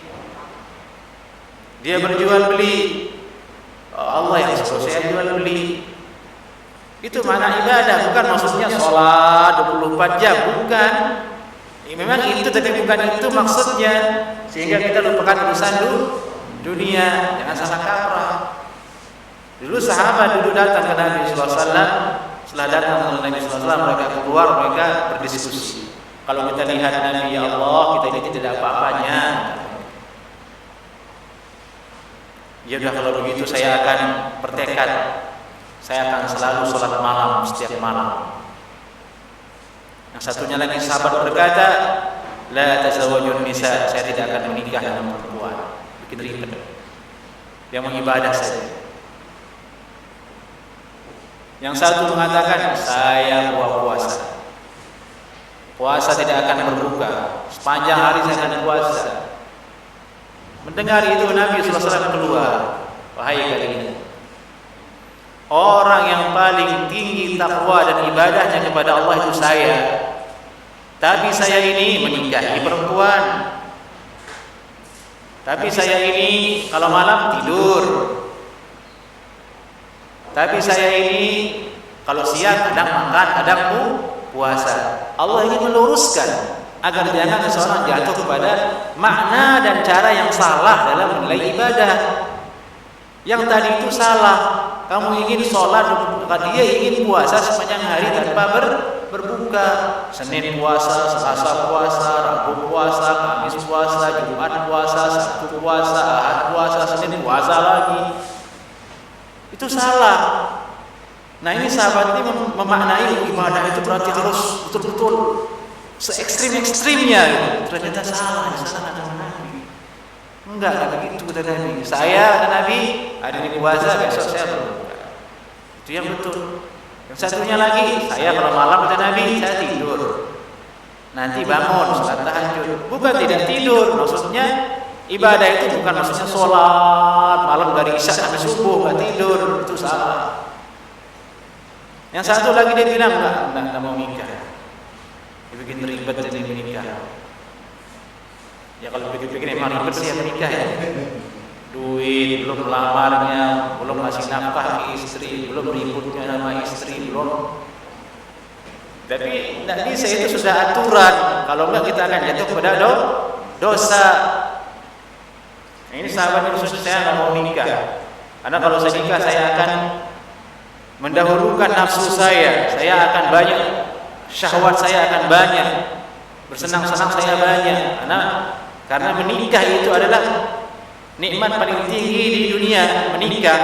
Dia berjual beli, Allah yang suruh saya jual beli. Itu mana ibadah, bukan maksudnya sholat 24 jam, bukan. Memang itu, tapi bukan itu maksudnya. Sehingga kita lupakan urusan dunia, jangan salah kaprah. Dulu sahabat datang ke Nabi SAW, setelah datang ke Nabi SAW mereka keluar, mereka berdiskusi. Kalau kita lihat Nabi, ya Allah, kita ini tidak apa-apanya. Ya udah, kalau begitu saya akan bertekad, saya akan selalu sholat malam setiap malam. Yang satunya lagi sahabat berkata, la tazawwajun nisa, saya tidak akan menikah dengan perempuan. Bikin ribet. Dia mengibadah saja. Yang satu mengatakan, saya puasa. Puasa tidak akan berbuka. Sepanjang hari saya akan puasa. Mendengar itu Nabi SAW keluar, wahai kalian, orang yang paling tinggi takwa dan ibadahnya kepada Allah itu saya. Tapi saya ini menikahi perempuan. Tapi saya ini kalau malam tidur. Tapi saya ini kalau siang kadang makan, kadang puasa. Allah ingin meluruskan agar jangan seseorang jatuh kepada makna dan cara yang salah dalam menilai ibadah. Yang tadi itu salah. Kamu ingin sholat, dia ingin puasa sepanjang hari tanpa berbuka. Senin puasa, Selasa puasa, Rabu puasa, Kamis puasa, Jumat puasa, Sabtu puasa, Ahad puasa, Senin puasa lagi. Itu salah. Nah ini sahabat ini memaknai ibadah itu berarti harus betul-betul se-ekstrim-ekstrimnya. Ternyata salah, salah kata Nabi. Enggak begitu kata Nabi. Saya kata Nabi, hari ini puasa, besok saya berbuka. Itu yang betul. Yang satunya lagi, saya kalau malam kata Nabi, saya tidur. Nanti bangun, salat tahajud. Bukan tidak tidur, maksudnya ibadah itu bukan maksudnya sholat malam dari isya sampai subuh nggak tidur, itu salah. Yang satu lagi dia bilang enggak mau nikah. Dia bikin ribet jadi menikah. Ya kalau bikin emang ribet sih menikah ya. Duit belum lamarnya, belum ngasih nafkah ke istri, belum ributnya sama istri, belum. Tapi tidak bisa, itu sudah aturan. Kalau enggak kita akan jatuh kepada dosa. Nah, ini sahabat khusus saya nggak mau nikah. Karena kalau saya nikah saya akan mendahulukan nafsu saya akan banyak, syahwat saya akan banyak, bersenang-senang saya banyak. Karena menikah itu adalah nikmat paling tinggi di dunia, menikah.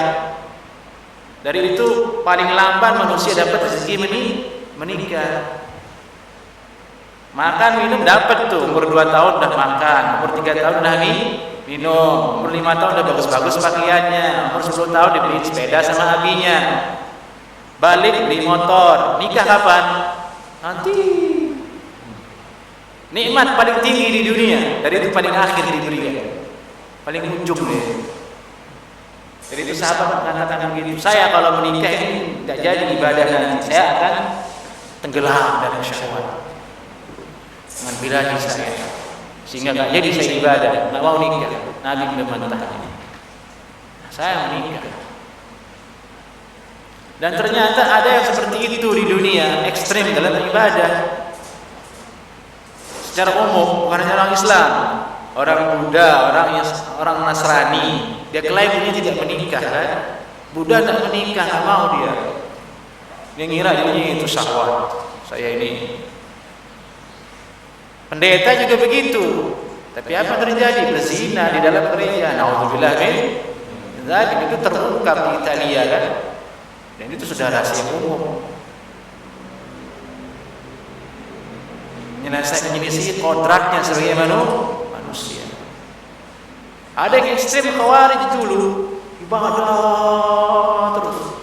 Dari itu paling lamban manusia dapat rezeki menikah. Makan minum dapat tuh, umur 2 tahun udah makan, umur 3 tahun udah minum, umur 5 tahun udah bagus-bagus pakaiannya, umur 10 tahun dibeli sepeda sama abinya, balik beli motor. Nikah kapan? Nanti. Nikmat paling tinggi di dunia, dari itu paling akhir diberikan, paling ujung nih. Jadi itu sahabat mengatakan begitu, saya kalau menikah ini tidak jadi ibadah nanti, saya akan tenggelam dalam syahwat dengan birahi saya, sehingga nggak jadi saya ibadah, nggak mau nikah. Nabi membantahnya. Saya menikah. Dan ternyata ada yang seperti itu di dunia, ekstrim dalam ibadah. Secara umum, bukan hanya orang Islam, orang Buddha, orang Nasrani, dia klaim ini tidak menikah kan? Buddha tidak menikah, nggak mau dia. Dia ngira ini itu syahwat. Saya ini. Pendeta juga begitu. Tapi apa terjadi? Berzina di dalam gereja. Nauzubillah min dzalik, itu terungkap di Italia kan? Dan itu sudah rahasia umum. Menyelesaikan kontraknya sebagai manusia. Ada yang ekstrem khawarij dulu, ibadah terus.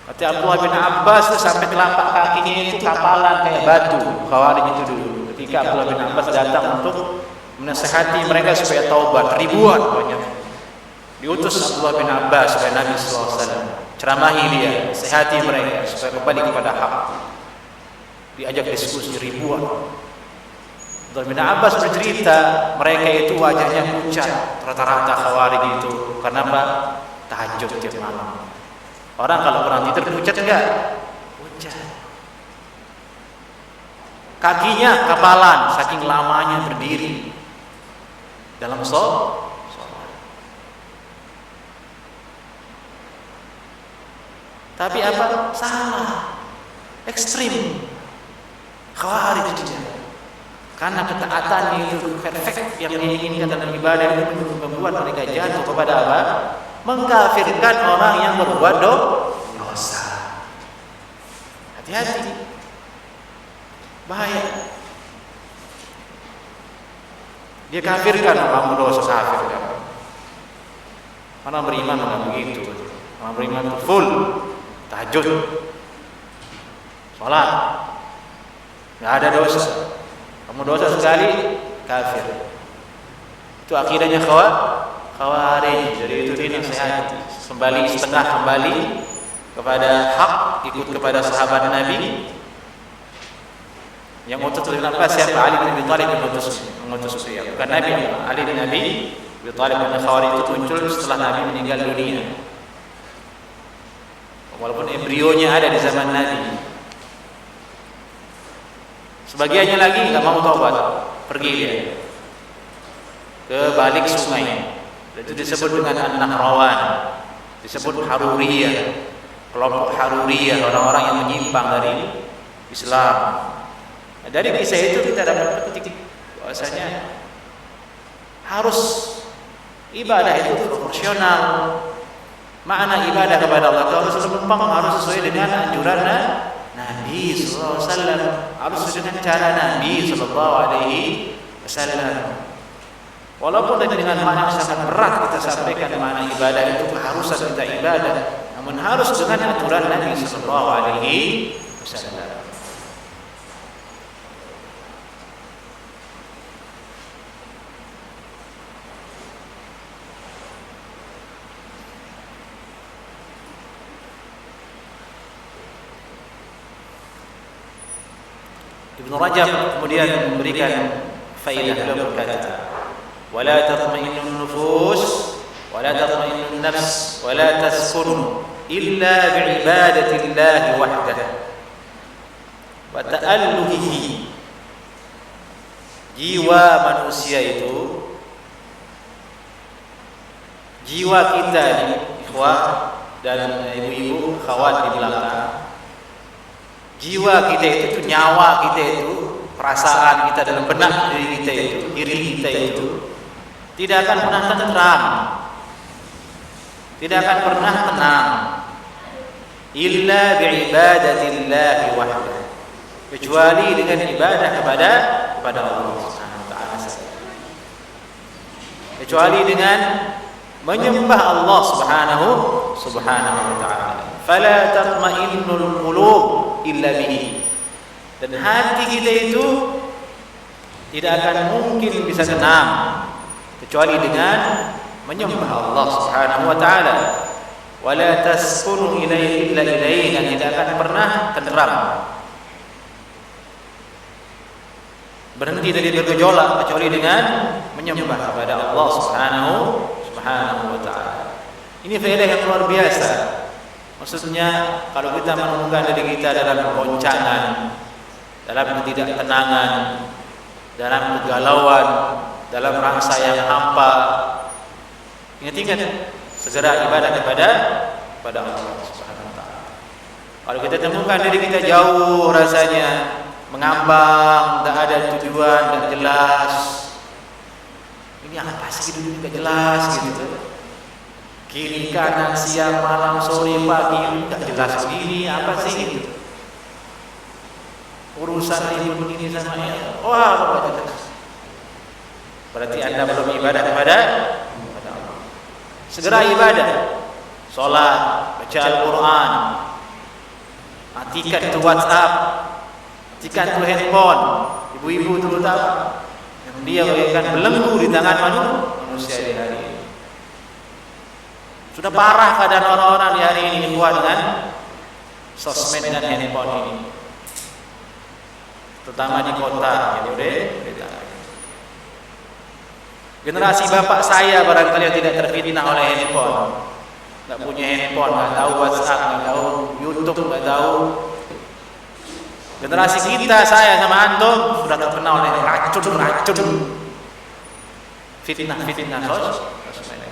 Kata Abdullah bin Abbas itu sampai telapak kakinya itu kapalan kayak batu. Khawarij itu dulu. Ketika Abdullah bin Abbas datang untuk menasihati mereka supaya taubat, ribuan banyak. Diutus Abdullah bin Abbas supaya Nabi SAW ceramahi dia, nasihati mereka supaya kembali kepada hak. Diajak diskusi ribuan. Abdullah bin Abbas bercerita, mereka itu wajahnya pucat, rata-rata khawarij itu. Karena apa? Tahajud tiap malam. Orang kalau kurang tidur pucat enggak? Pucat. Kakinya kapalan, saking lamanya berdiri dalam sholat. Tapi apa? Salah, ekstrim, khawarij itu. Karena ketaatannya itu perfect yang diinginkan dalam ibadah itu membuat mereka jatuh kepada apa? Mengkafirkan orang yang berbuat dosa. Hati-hati, bahaya. Dia kafirkan kamu dosa, kafir kamu. Orang beriman bukan begitu. Orang beriman itu full tahajud, sholat, nggak ada dosa. Kamu dosa sekali, kafir. Itu akidahnya khawarij. Jadi itu dinasihati, kembali setengah kembali kepada hak, ikut kepada sahabat Nabi. Yang utus oleh Nabi siapa? Ali bin Abi Thalib mengutus dia. Bukan Nabi, Ali bin Abi Thalib. Dan khawarij itu muncul setelah Nabi meninggal dunia. Walaupun embrionya ada di zaman Nabi. Sebagiannya lagi nggak mau taubat, pergi dia ke balik sungai. Itu disebut dengan An-Nahrawan, disebut Haruriyah, kelompok Haruriyah, orang-orang yang menyimpang dari Islam. Nah, dari kisah itu kita dapat petik bahwasanya harus Ibadah itu proporsional. Makna ibadah kepada Allah itu harus lempeng, harus sesuai dengan anjuran Nabi sallallahu alaihi wasallam, harus sesuai dengan cara Nabi sallallahu alaihi wasallam. Walaupun dengan makna yang sangat berat kita sampaikan makna ibadah itu keharusan kita ibadah, namun harus dengan aturan Nabi sallallahu alaihi wasallam. Ibnu Rajab kemudian memberikan faedah, beliau berkata, "Wala tatma'innun nufus, wala tatma'innun nafs, wala taskun illa bi'ibadatillahi wahdah wa ta'alluhihi." Jiwa manusia itu, jiwa kita ini, ikhwah dan ibu-ibu, akhwat di belakang, jiwa kita itu, nyawa kita itu, perasaan kita dalam benak diri kita itu, diri kita itu tidak akan pernah tenteram, tidak akan pernah tenang illa bi'ibadatillahi wahdah, kecuali dengan ibadah kepada Allah Subhanahu wa taala, kecuali dengan menyembah Allah Subhanahu wa taala. Fala tatma'innul qulub illa bihi. Dan hati kita itu tidak akan mungkin bisa tenang kecuali dengan menyembah Allah Subhanahu wa taala. Wala taskunu ilaihi illa ilaihi, dan tidak akan pernah tenteram, berhenti dari bergejolak kecuali dengan menyembah kepada Allah Subhanahu wa taala. Ini faedah yang luar biasa. Maksudnya kalau kita menemukan diri kita dalam goncangan, dalam ketidaktenangan, dalam kegalauan, dalam rasa yang hampa, ingat segera ibadah kepada Allah Subhanahu wa taala. Kalau kita temukan diri kita jauh rasanya, mengambang, tak ada tujuan, tak jelas, ini apa sih hidup tidak jelas gitu, kiri kanan siang malam sore pagi tak jelas begini, apa sih gitu, urusan ribut ini sama ya, wah apa jelas, berarti Anda belum ibadah kepada Allah. Segera ibadah, sholat, baca Al-Quran, matikan itu WhatsApp, matikan itu handphone, ibu-ibu terutama yang dia bagaikan belenggu di tangan manusia di hari ini. Sudah parah keadaan orang-orang di hari ini kuat dengan sosmed dan handphone ini, terutama di kota. Generasi bapak saya barangkali yang tidak terfitnah oleh handphone, nggak punya handphone, nggak tahu WhatsApp, nggak tahu YouTube, nggak tahu. Generasi kita, saya sama antum, sudah terkena oleh racun fitnah sosmed.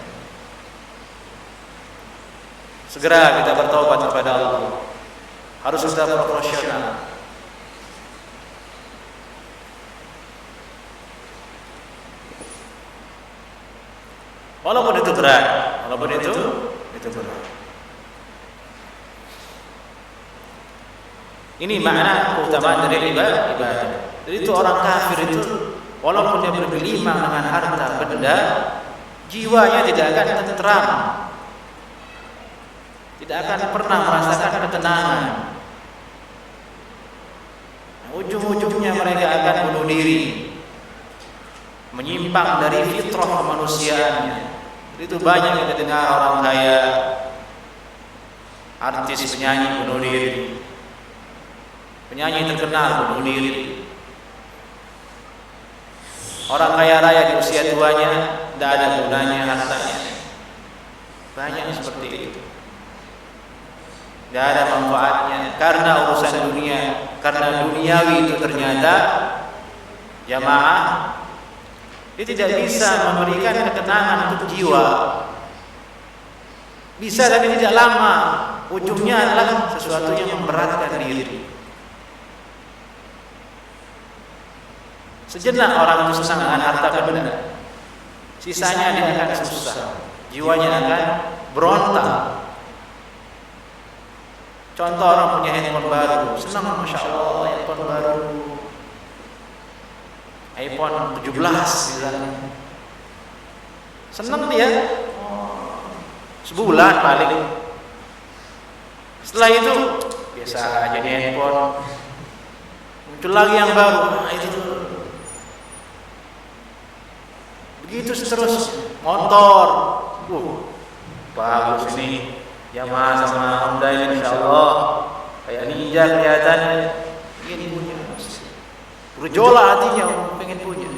Segera kita bertobat kepada Allah, harus sudah proporsional. Walaupun itu berat, itu berat. Ini makna keutamaan dari ibadah. Jadi itu orang kafir itu, walaupun dia bergelimang dengan harta benda, jiwanya tidak akan tenteram, tidak akan pernah merasakan ketenangan. Ujung-ujungnya mereka akan bunuh diri, menyimpang dari fitrah kemanusiaannya. Itu banyak kita dengar orang kaya, artis, penyanyi bunuh diri, penyanyi terkenal bunuh diri, orang kaya raya di usia tuanya tidak ada gunanya hartanya. Banyak seperti itu, tidak ada manfaatnya karena urusan dunia, karena duniawi itu ternyata jamaah dia tidak bisa memberikan ketenangan untuk jiwa. Bisa tapi tidak lama. Ujungnya adalah sesuatu yang memberatkan diri. Sejenak orang itu senang dengan harta benda, sisanya dia akan susah, jiwanya akan berontak. Contoh orang punya handphone baru, senang, masya Allah, handphone baru, iPhone 17 misalnya, senang dia, sebulan paling. Setelah itu biasa aja di handphone, muncul lagi yang baru, itu begitu terus. Motor, bagus ini, Yamaha sama Honda ini, insya Allah kayak ninja kelihatannya, ingin punya, berjola hatinya, pengen punya.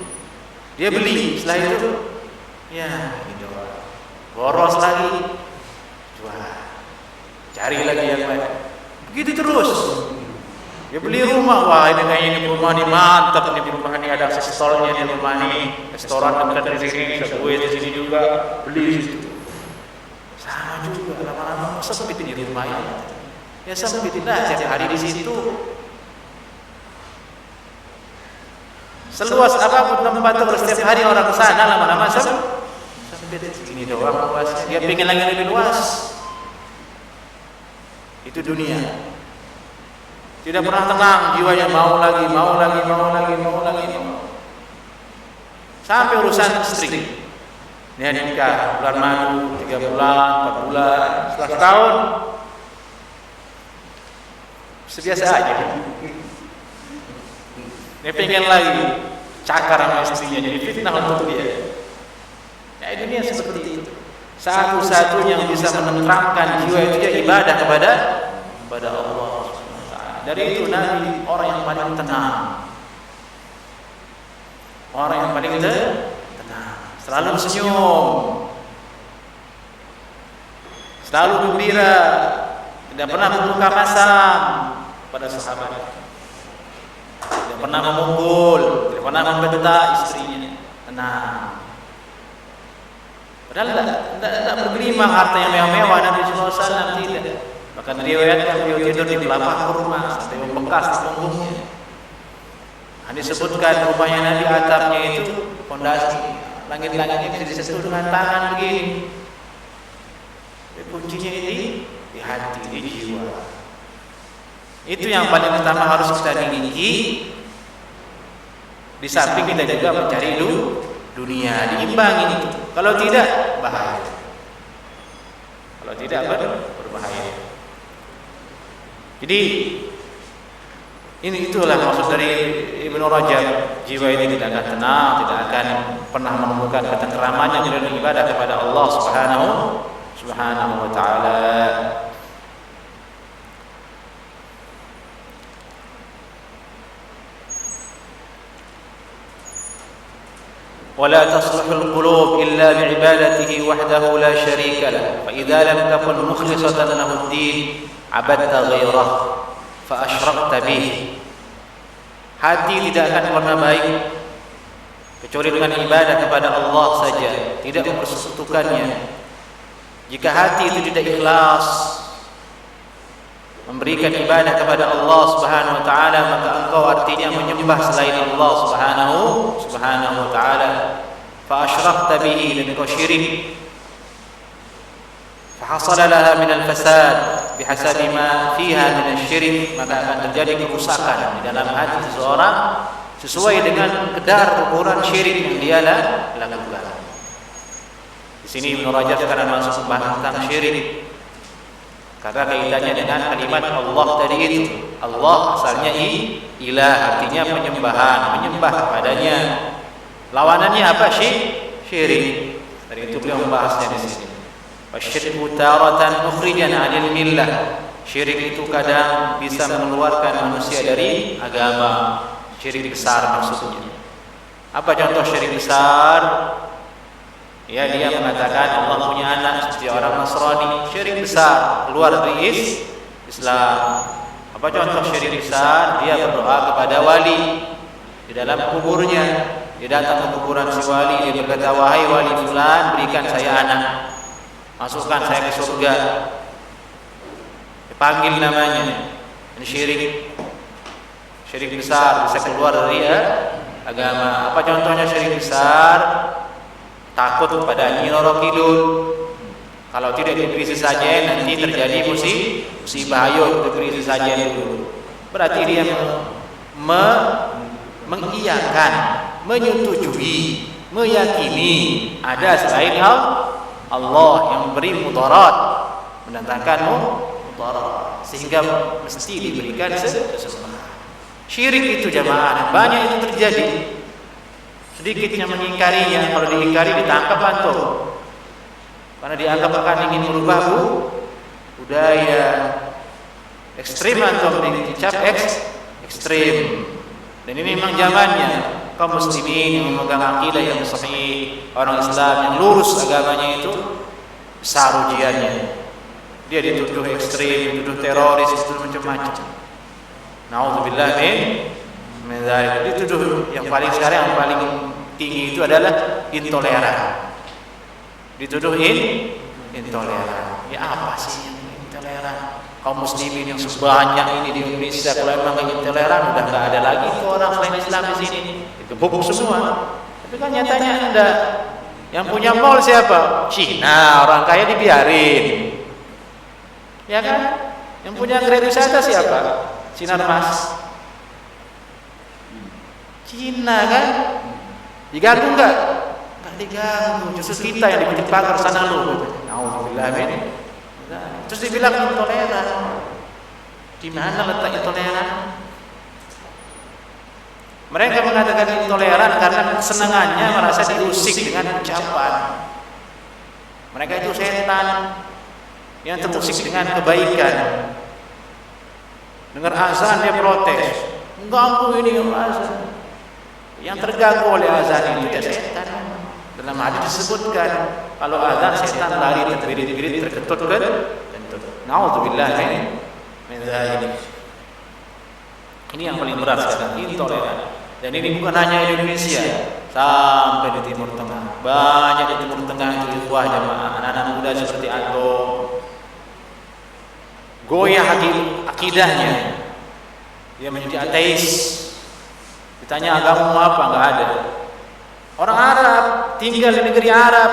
Dia beli, setelah itu ya dijual, boros lagi, jual, cari lagi yang lain, begitu terus. Dia beli rumah, wah ini kayaknya ini rumah ini mantap, ini rumah ini ada aksestornya, ini rumah ini restoran dekat dari sini, bisa gue di sini juga, beli di situ. Sama juga, lama-lama sempit di rumah ini. Ya sempit lah, setiap hari di situ. Seluas apapun tempat itu, setiap hari orang ke sana, lama-lama sempit. Ini doang luas. Dia pengen lagi lebih luas. Itu dunia. Tidak pernah tenang jiwanya, mau lagi. Sampai urusan istri. Dia nikah bulan madu 3 bulan, 4 bulan, setelah setahun sebiasa aja. Dia pengen lagi cakar sama istrinya, jadi fitnah untuk dia. Ya dunia seperti itu. Satu-satunya yang bisa menenteramkan jiwa itu ya ibadah kepada Allah. Dari itu Nabi orang yang paling tenang, orang yang paling tenang, selalu senyum, selalu gembira, tidak pernah membuka masam pada sahabat, tidak pernah memukul, tidak pernah membentak istrinya, tenang. Padahal tidak bergelimang harta yang mewah-mewah, Nabi sallallahu alaihi wasallam tidak. Bahkan riwayatkan beliau tidur di telapak rumah sampai membekas punggungnya. Disebutkan rumahnya Nabi atapnya itu fondasi, langit-langitnya disentuh dengan tangan begini. Kuncinya ini di hati, di jiwa. Itu yang paling pertama harus kita miliki. Di samping kita juga mencari dunia, diimbangi itu. Kalau tidak bahaya. Kalau tidak berbahaya. Jadi itulah maksud dari Ibnu Rajab. Jiwa ini tidak akan tenang, tidak akan pernah menemukan ketenteramannya dalam ibadah kepada Allah Subhanahu wa taala. ولا تصلح القلوب إلا بعبادته وحده لا شريك له فإذا لم تكن مخلصة له الدين عبدت غيره فأشركت به. Hati tidak akan pernah baik kecuali dengan ibadah kepada Allah saja, tidak mempersekutukannya. Jika hati itu tidak ikhlas memberikan ibadah kepada Allah Subhanahu wa taala, maka engkau artinya menyembah selain Allah Subhanahu wa taala. Fa asyrakta bihi, dan engkau syirik. Fa hasala laha min al-fasad bihasabi ma fiha min asy-syirik, maka akan terjadi kerusakan di dalam hati seseorang sesuai dengan kadar ukuran syirik yang dia lakukan. Di sini Ibnu Rajab sekarang masuk membahas tentang syirik. Karena kaitannya dengan kalimat Allah tadi itu. Allah asalnya ilah, artinya penyembahan, menyembah kepadanya. Lawanannya apa? Syirik. Dari itu beliau membahasnya di sini. Wasyirku taratan mukhrijan 'anil millah. Syirik itu kadang bisa mengeluarkan manusia dari agama. Syirik besar maksudnya. Apa contoh syirik besar? Ya, dia mengatakan Allah punya anak seperti orang Nasrani, syirik besar, keluar dari Islam. Apa contoh syirik besar? Dia berdoa kepada wali di dalam kuburnya. Dia datang ke kuburan si wali, dia berkata, wahai wali fulan, berikan saya anak, masukkan saya ke surga. Dipanggil namanya. Ini syirik besar, bisa keluar dari agama. Apa contohnya syirik besar? takut kepada Nyi Roro Kidul. Kalau tidak diberi sesajen nanti terjadi musibah. Ayo diberi sesajen dulu. Berarti dia mengiyakan, menyetujui, meyakini ada selain Allah yang memberi mudarat, mendatangkan mudarat, sehingga mesti diberikan sesembahan. Syirik itu jamaah banyak itu terjadi. Sedikitnya mengingkarinya, kalau diingkari ditangkap antum. Karena dianggap akan ingin merubah budaya ekstrim atau dicap ekstrim. Dan ini memang zamannya kaum muslimin yang memegang akidah yang sahih, orang Islam yang lurus agamanya itu besar ujiannya. Dia dituduh ekstrim, dituduh teroris, dituduh macam-macam. Nauzubillah min dzalik. Dituduh yang paling sekarang yang paling tinggi itu adalah intoleran. Dituduh intoleran. Ya apa sih yang intoleran? Kaum muslimin yang sebanyak ini di Indonesia kalau memang intoleran udah nggak ada lagi tuh orang selain Islam di sini. Itu bubuk semua. Tapi kan nyatanya enggak. Yang punya mall siapa? Cina, orang kaya dibiarin. Ya kan? Yang punya gerai wisata siapa? Sinar Mas. Cina kan? Diganggu enggak? Diganggu, justru kita yang dibikin pagar sana lu. Nauzubillah min. Terus dibilang intoleran. Di mana letak intoleran? Mereka mengatakan intoleran karena kesenangannya merasa diusik dengan ucapan. Mereka itu setan yang terusik dengan kebaikan. Dengar azan dia protes. Mengganggu ini azan. Yang terganggu oleh azan itu ya setan. Dalam hadis disebutkan kalau azan setan lari terbirit-birit terketut kentut. Nauzubillah min dzalik. Ini yang paling berat sekarang, intoleran. Dan ini bukan hanya Indonesia, sampai di Timur Tengah. Banyak di Timur Tengah itu ikhwah jamaah, anak-anak muda seperti antum. Goyah akidahnya. Dia menjadi ateis. Ditanya agamamu apa? Enggak ada. Orang Arab tinggal di negeri Arab.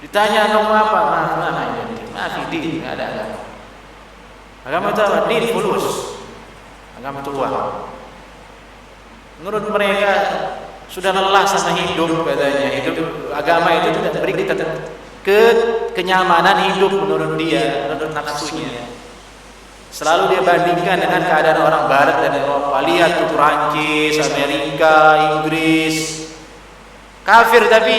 Ditanya agama apa? Maaf ini enggak ada agama. Agama itu apa? Din fulus. Agama itu uang. Menurut mereka sudah lelah sama hidup katanya. Hidup agama itu tidak beri kita kenyamanan hidup menurut dia, menurut nafsunya. Selalu dia bandingkan dengan keadaan orang Barat dan Eropa. Lihat tuh Perancis, Amerika, Inggris, kafir tapi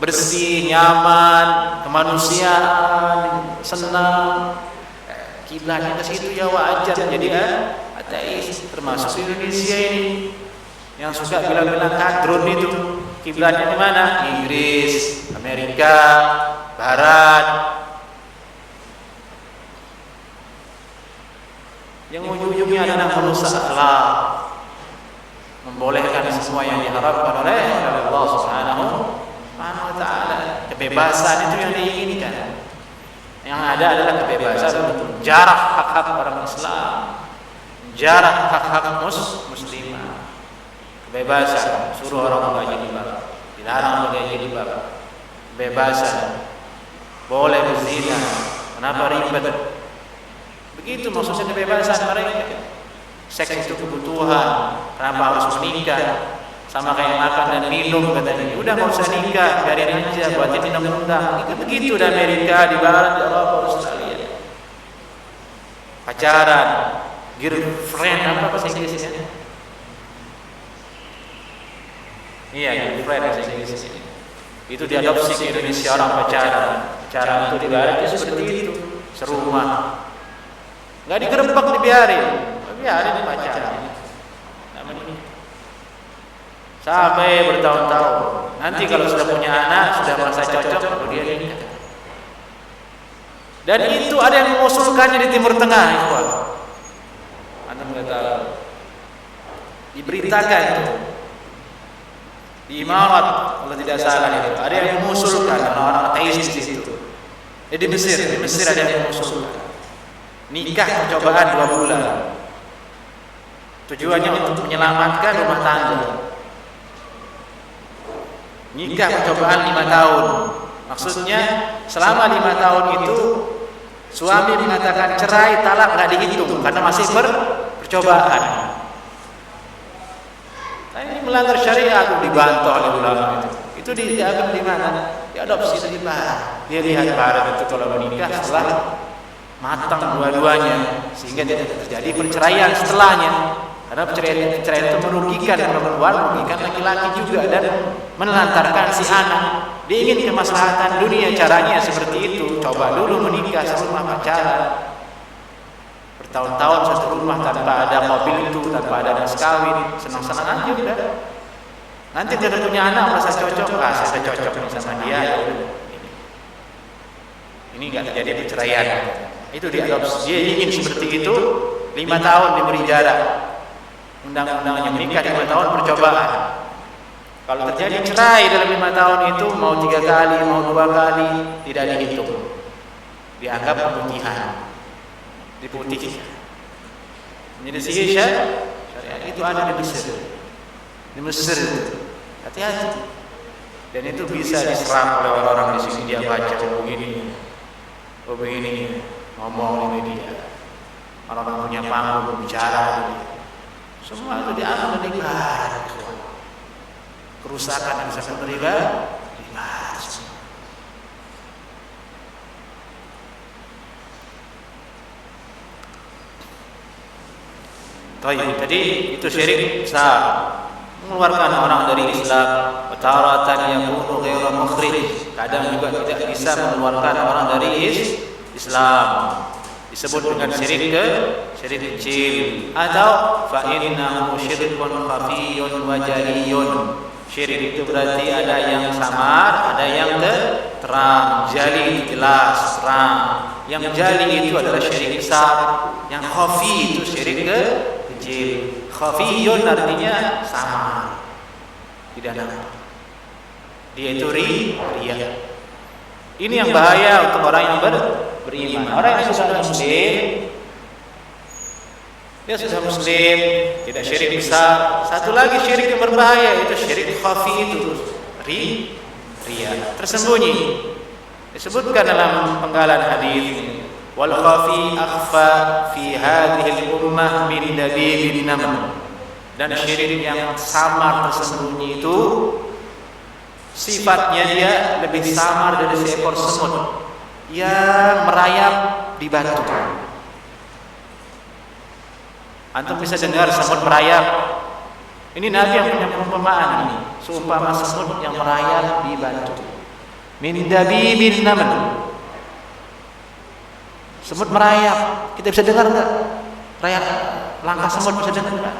bersih, nyaman, kemanusiaan, senang. Kiblatnya ke situ ya wajar jadi ateis. Termasuk di Indonesia ini yang suka bilang-bilang kadrun itu. Kiblatnya di mana? Inggris, Amerika, Barat. Yang ujung-ujungnya adalah merusak akhlak, membolehkan semua yang diharapkan oleh Allah Subhanahu wa taala. Kebebasan itu yang diinginkan. Yang ada adalah kebebasan untuk jarak hak-hak orang Islam, jarak hak-hak muslimah. Kebebasan suruh orang pakai jilbab, dilarang pakai jilbab. Kebebasan boleh berzina, kenapa ribet? Begitu maksudnya kebebasan mereka. Seks itu kebutuhan, kenapa harus menikah? Sama kayak makan dan minum katanya. Udah nggak usah nikah, biarin aja, buatin undang-undang. Itu begitu di Amerika, di Barat, di Eropa, Australia. Pacaran, girlfriend apa bahasa Inggrisnya? Iya, girlfriend bahasa Inggrisnya. Itu diadopsi ke Indonesia orang pacaran. Pacaran itu di Barat itu seperti itu, serumah. Nggak digerebek, dibiarin pacaran. Sampai bertahun-tahun. Nanti kalau sudah punya anak, sudah merasa cocok, baru dia nikah. Dan itu ada yang mengusulkannya di Timur Tengah, ikhwan. Anda nggak tahu. Diberitakan itu di Imarat, kalau tidak salah itu. Ada yang mengusulkan orang-orang ateis di situ. Di Mesir ada yang mengusulkan nikah percobaan 2 bulan. Tujuannya untuk menyelamatkan rumah tangga. Nikah percobaan 5 tahun. Maksudnya selama 5 tahun itu suami mengatakan cerai, talak nggak dihitung karena masih percobaan. Nah, ini melanggar syariat, itu dibantah oleh ulama itu. Itu dianggap di mana? Diadopsi dari barat. Dia lihat barat itu kalau menikah setelah matang dua-duanya sehingga tidak terjadi perceraian setelahnya. Karena perceraian itu merugikan perempuan, merugikan laki-laki juga dan menelantarkan si anak. Dia ingin kemaslahatan dunia, caranya seperti itu. Coba dulu menikah serumah pacaran, bertahun-tahun satu rumah tanpa ada mobil itu, tanpa ada mas kawin, senang-senang aja udah. Nanti dia punya anak merasa cocok, saya cocok nih sama dia. Ini nggak terjadi perceraian. Itu diadopsi. Dia ingin seperti itu. 5 tahun diberi jarak. Undang-undangnya menikah 5 tahun percobaan. Kalau terjadi cerai dalam 5 tahun itu mau 3 kali, mau 2 kali tidak dihitung. Dianggap pemutihan. Diputihkan. Jadi syariat itu ada di Mesir. Di Mesir itu. Hati-hati. Dan itu bisa diserap oleh orang-orang di sini. Dia baca begini, ngomong di media. Orang-orang punya panggung bicara. Semua itu diambil dari barat. Kerusakan yang bisa menerima di barat. Tadi itu syirik besar, mengeluarkan orang dari Islam. Taratan yakunu ghairu mukhrij, kadang juga tidak bisa mengeluarkan orang dari Islam. Disebut dengan syirik kecil atau fa innahu syirkun khafiyyun wa jariyun. Syirik itu berarti ada yang samar, ada yang terang, jali, jelas, terang. Yang jali itu adalah syirik besar, yang khafi itu syirik kecil. Khafiyyun artinya samar, tidak nampak. Dia itu riya. Ini yang bahaya untuk orang yang beriman. Orang yang sudah muslim, dia sudah muslim, tidak syirik besar. Satu lagi syirik yang berbahaya itu syirik khafi, itu riya, tersembunyi. Disebutkan dalam penggalan hadis, wal khafi akhfa fi hadhihi ummah min dabibin naml. Dan syirik yang samar tersembunyi itu sifatnya dia lebih samar dari seekor semut yang merayap di batu. Antum bisa dengar semut merayap. Ini Nabi yang punya perumpamaan ini. Seumpama semut yang merayap di batu. Min dabibin naml. Semut merayap. Kita bisa dengar enggak? Rayap langkah semut bisa dengar enggak?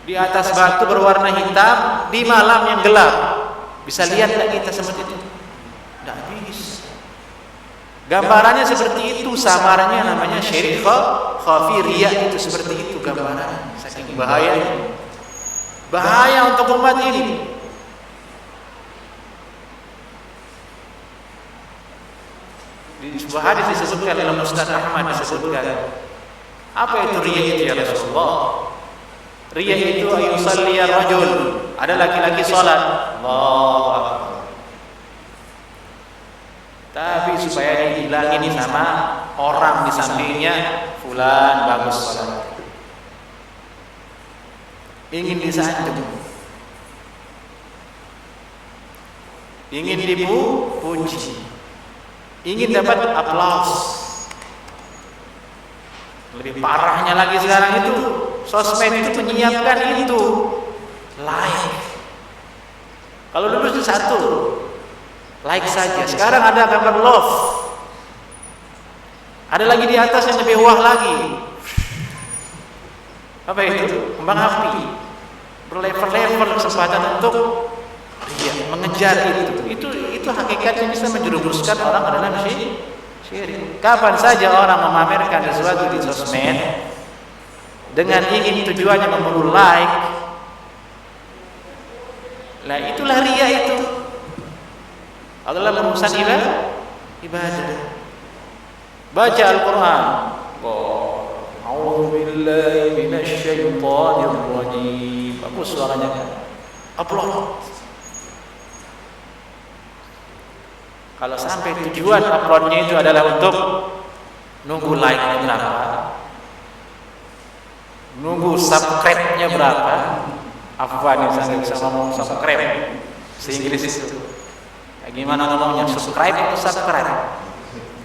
Di atas batu berwarna hitam di malam yang gelap. Bisa lihat enggak kita semut itu? Enggak bisa. Gambarannya seperti itu, samarnya namanya syirik khafi, riya itu seperti itu gambarannya. Saking bahaya. Bahaya untuk umat ini. Di sebuah hadis disebutkan dalam Musnad Ahmad, disebutkan apa itu riya itu ya Rasulullah? Riya itu ayusalli ar-rajul, ada laki-laki salat, Allahu Akbar, tapi supaya dihilangin sama orang di sampingnya, fulan bagus salat, ingin disanjung, ingin dipuji, ingin dapat aplaus. Lebih parahnya lagi sekarang itu sosmed itu menyiapkan itu like. Kalau dulu itu satu like saja, sekarang ada gambar love, ada lagi di atas yang lebih wah lagi. Apa itu? Kembang api, berlevel-level kesempatan untuk mengejar itu hakikatnya bisa menjerumuskan orang ke dalam syirik. Kapan saja orang memamerkan sesuatu di sosmed dengan ingin tujuannya memburu like, lah itulah riya itu. Adalah urusan ibadah. Baca Al-Quran, mau A'udzu billahi minasyaitonir rajim. Bagus suaranya. Upload. Kalau sampai tujuan uploadnya itu adalah untuk nunggu like-nya berapa, nunggu subscribe-nya berapa. Afwan ya, saya bisa ngomong subscribe se-Inggris itu. Gimana ngomongnya? Subscribe atau subscribe?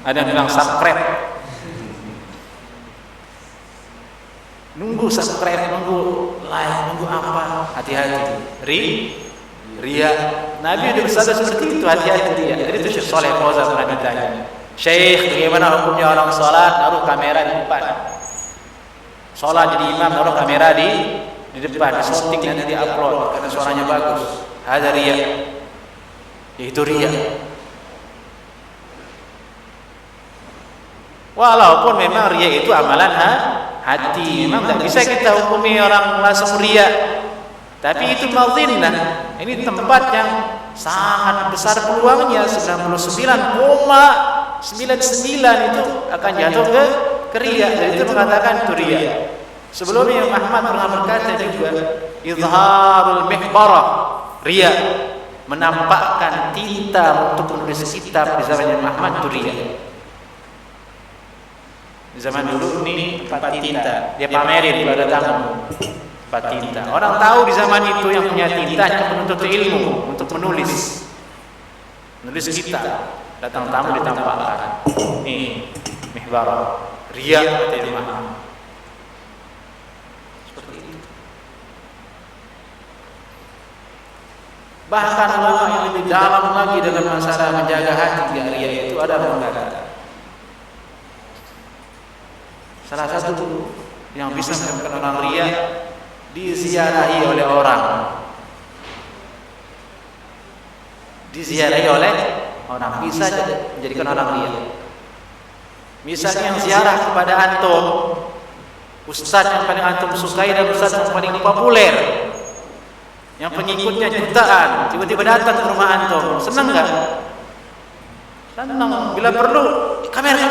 Ada yang bilang subscribe. Nunggu subscribe, nunggu like, nunggu apa? Hati-hati. Ria. Nabi udah bersabda seperti itu, hati-hati ria. Jadi itu Syekh Shalih Fauzan pernah ditanya, Syekh, bagaimana hukumnya orang sholat naruh kamera di depan? Sholat jadi imam naruh kamera di depan, di shooting nanti di upload karena suaranya bagus. Ada ria. Yaitu ria. Walaupun memang ria itu amalan hati, memang tidak bisa kita hukumi orang langsung ria. Tapi itu madhinnah. Ini tempat yang sangat besar peluangnya, 99,99 itu akan jatuh ke ria. Jadi itu mengatakan itu ria. Sebelumnya Imam Ahmad pernah berkata juga, izharul mihbarah, ria, menampakkan tinta untuk menulis kitab di zaman Imam Ahmad itu ria. Di zaman dulu ini tempat tinta, dia pamerin kalau ada tamu. Tempat tinta. Orang tahu di zaman itu yang punya tinta hanya penuntut ilmu untuk menulis kitab. Datang tamu ditampakkan. Nih, mihbarah, ria kata Imam Ahmad. Bahkan ulama yang lebih dalam lagi dalam masalah menjaga hati dari ria itu ada mengatakan salah satu yang bisa menyebabkan orang ria diziarahi oleh orang. Diziarahi oleh orang bisa menjadikan orang ria. Misalnya yang ziarah kepada antum, ustaz yang paling antum sukai dan ustaz yang paling populer, yang pengikutnya jutaan, tiba-tiba datang ke rumah antum, senang nggak? Senang. Bila perlu kamera.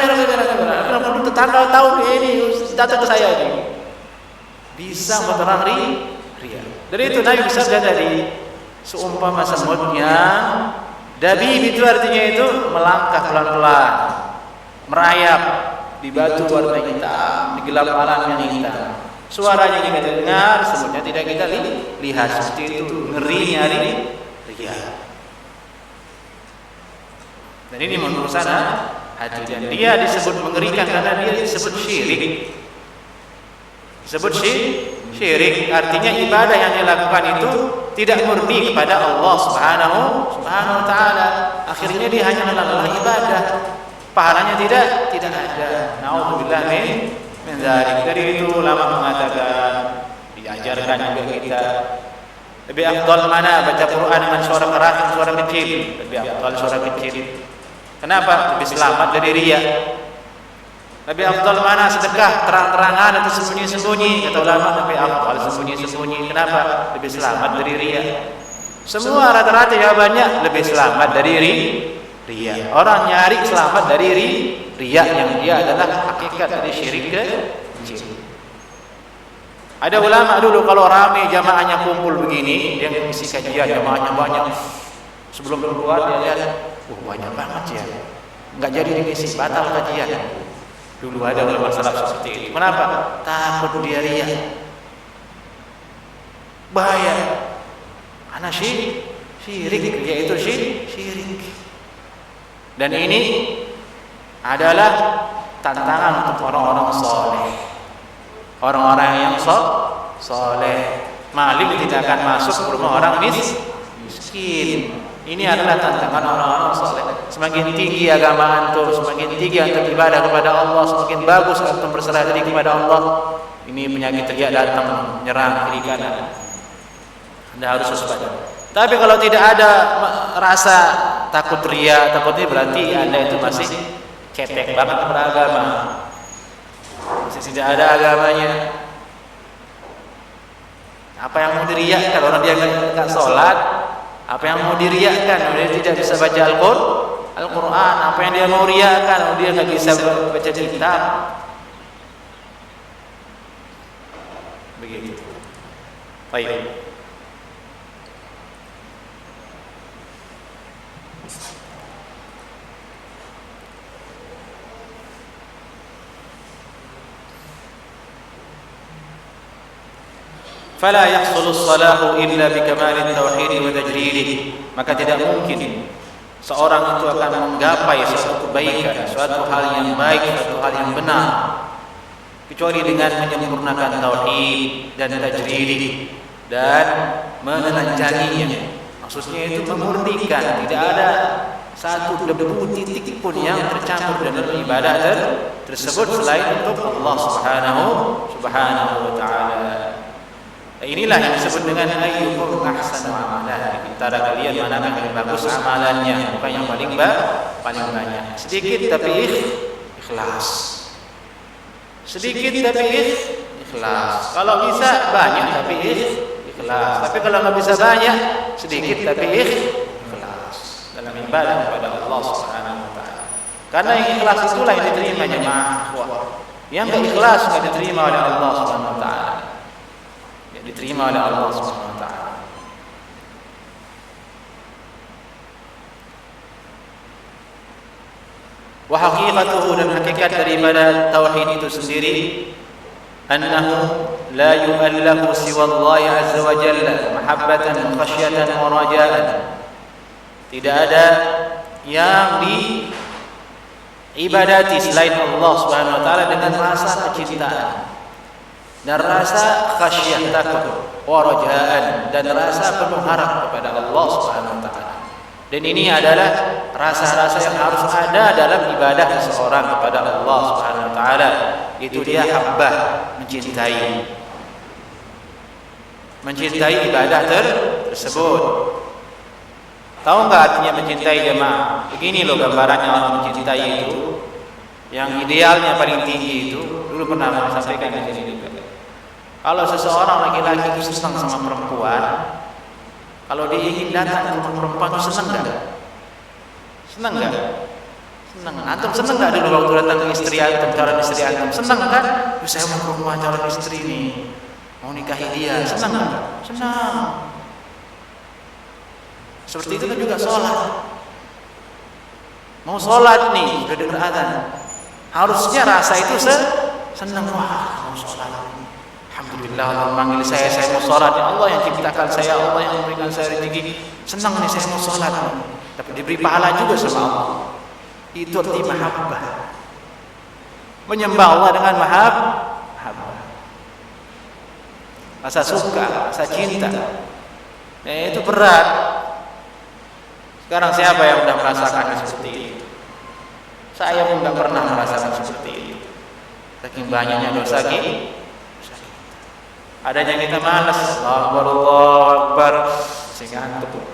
Bila perlu tetangga tahu ini datang ke saya ini. Bisa buat orang ria. Dari itu Nabi bersabda tadi, seumpama semutnya, dabib itu artinya itu melangkah pelan-pelan, merayap di batu warna hitam, di gelap malam yang hitam. Suaranya kita dengar, semutnya tidak kita lihat. Seperti itu ngerinya ria. Dan ini menurut sana hati, dan dia disebut mengerikan karena dia disebut syirik. Disebut syirik artinya ibadah yang dilakukan itu tidak murni kepada Allah Subhanahu wa taala. Akhirnya dia hanya melakukan ibadah, pahalanya tidak ada. Nauzubillah min dzalik. Dari itu ulama mengatakan, diajarkan juga kita lebih afdal mana baca Quran dengan suara keras atau suara kecil? Lebih afdal suara kecil. Kenapa? Lebih selamat dari ria. Lebih afdal mana sedekah terang-terangan atau sembunyi-sembunyi? Kata ulama lebih afdal sembunyi-sembunyi. Kenapa? Lebih selamat dari ria. Semua rata-rata jawabannya lebih selamat dari ria. Orang nyari selamat dari ria yang dia adalah hakikat dari syirik kecil. Ada ulama dulu kalau ramai jamaahnya kumpul begini, dia ngisi kajian jamaahnya banyak. Sebelum keluar dia lihat, banyak banget ya. Enggak jadi diisi, batal kajian. Dulu ada masalah seperti itu. Kenapa? Takut dia ria. Bahaya. Karena syirik, yaitu syirik. Dan ini adalah tantangan untuk orang-orang soleh. Orang-orang yang soleh. Maling tidak akan masuk ke rumah orang miskin. Ini adalah tantangan orang-orang soleh. Semakin tinggi agama antum, semakin tinggi antum ibadah kepada Allah, semakin bagus antum berserah diri kepada Allah. Ini penyakit ria datang menyerang kiri kanan. Anda harus waspada. Tapi kalau tidak ada rasa takut ria, takut ini berarti Anda itu masih cetek banget beragama. Masih tidak ada agamanya. Apa yang mau diriakkan orang dia enggak sholat? Apa yang mau diriakkan? Dia tidak bisa baca Al-Quran. Apa yang dia mau riakkan? Dia nggak bisa baca kitab. Begitu. Baik. Fala yahsulu as-salahu illa bi kamalil tauhid wa tajridih. Maka tidak mungkin seorang itu akan menggapai suatu kebaikan, suatu hal yang baik, suatu hal yang benar kecuali dengan menyempurnakan tauhid dan tajridih dan menelanjanginya. Maksudnya itu memurnikan, tidak ada satu debu titik pun yang tercampur dalam ibadah tersebut selain untuk Allah Subhanahu wa taala. Inilah yang disebut dengan ayyukum ahsanu amalan. Di antara kalian mana yang paling bagus amalannya, bukan yang paling banyak. Sedikit tapi ikhlas. Sedikit tapi ikhlas. Kalau bisa banyak tapi ikhlas. Tapi kalau nggak bisa banyak, sedikit tapi ikhlas dalam ibadah kepada Allah Subhanahu wa taala. Karena yang ikhlas itulah yang diterima jemaah. Yang nggak ikhlas nggak diterima oleh Allah Subhanahu wa taala. Diterima oleh Allah Subhanahu wa taala. Wa haqiqatuhu, dan hakikat daripada tauhid itu sendiri, annahu la yu'allahu siwa Allah azza wa jalla mahabbatan khasyatan wa raja'an. Tidak ada yang diibadati selain Allah Subhanahu wa taala dengan rasa kecintaan dan rasa khasyah takut, wa rajaan, dan rasa penuh harap kepada Allah Subhanahu wa taala. Dan ini adalah rasa-rasa yang harus ada dalam ibadah seseorang kepada Allah Subhanahu wa taala. Itu dia habbah, mencintai ibadah tersebut. Tahu enggak artinya mencintai jemaah? Begini loh gambarannya orang mencintai itu. Yang idealnya paling tinggi itu, dulu pernah saya sampaikan di sini juga. Kalau seseorang laki-laki itu senang sama perempuan, kalau dia ingin datang ke rumah perempuan itu senang nggak? Senang nggak? Senang. Antum senang nggak dulu waktu datang ke istri antum, calon istri antum? Senang kan? Saya mau ke rumah calon istri nih, mau nikahi dia. Senang nggak? Senang. Seperti itu kan juga sholat. Mau sholat nih, sudah dengar azan. Harusnya rasa itu senang. Wah, mau sholat. Alhamdulillah Allah memanggil saya mau sholat. Ya Allah yang ciptakan saya, Allah yang memberikan saya rezeki. Senang nih saya mau sholat. Tapi diberi pahala juga sama Allah. Itu arti mahabbah. Menyembah Allah dengan mahabbah. Rasa suka, rasa cinta. Itu berat. Sekarang siapa yang sudah merasakan seperti itu? Saya pun tidak pernah merasakan seperti itu. Saking banyaknya dosa kita. Adanya kita malas, Allahu Akbar, sehingga ngantuk.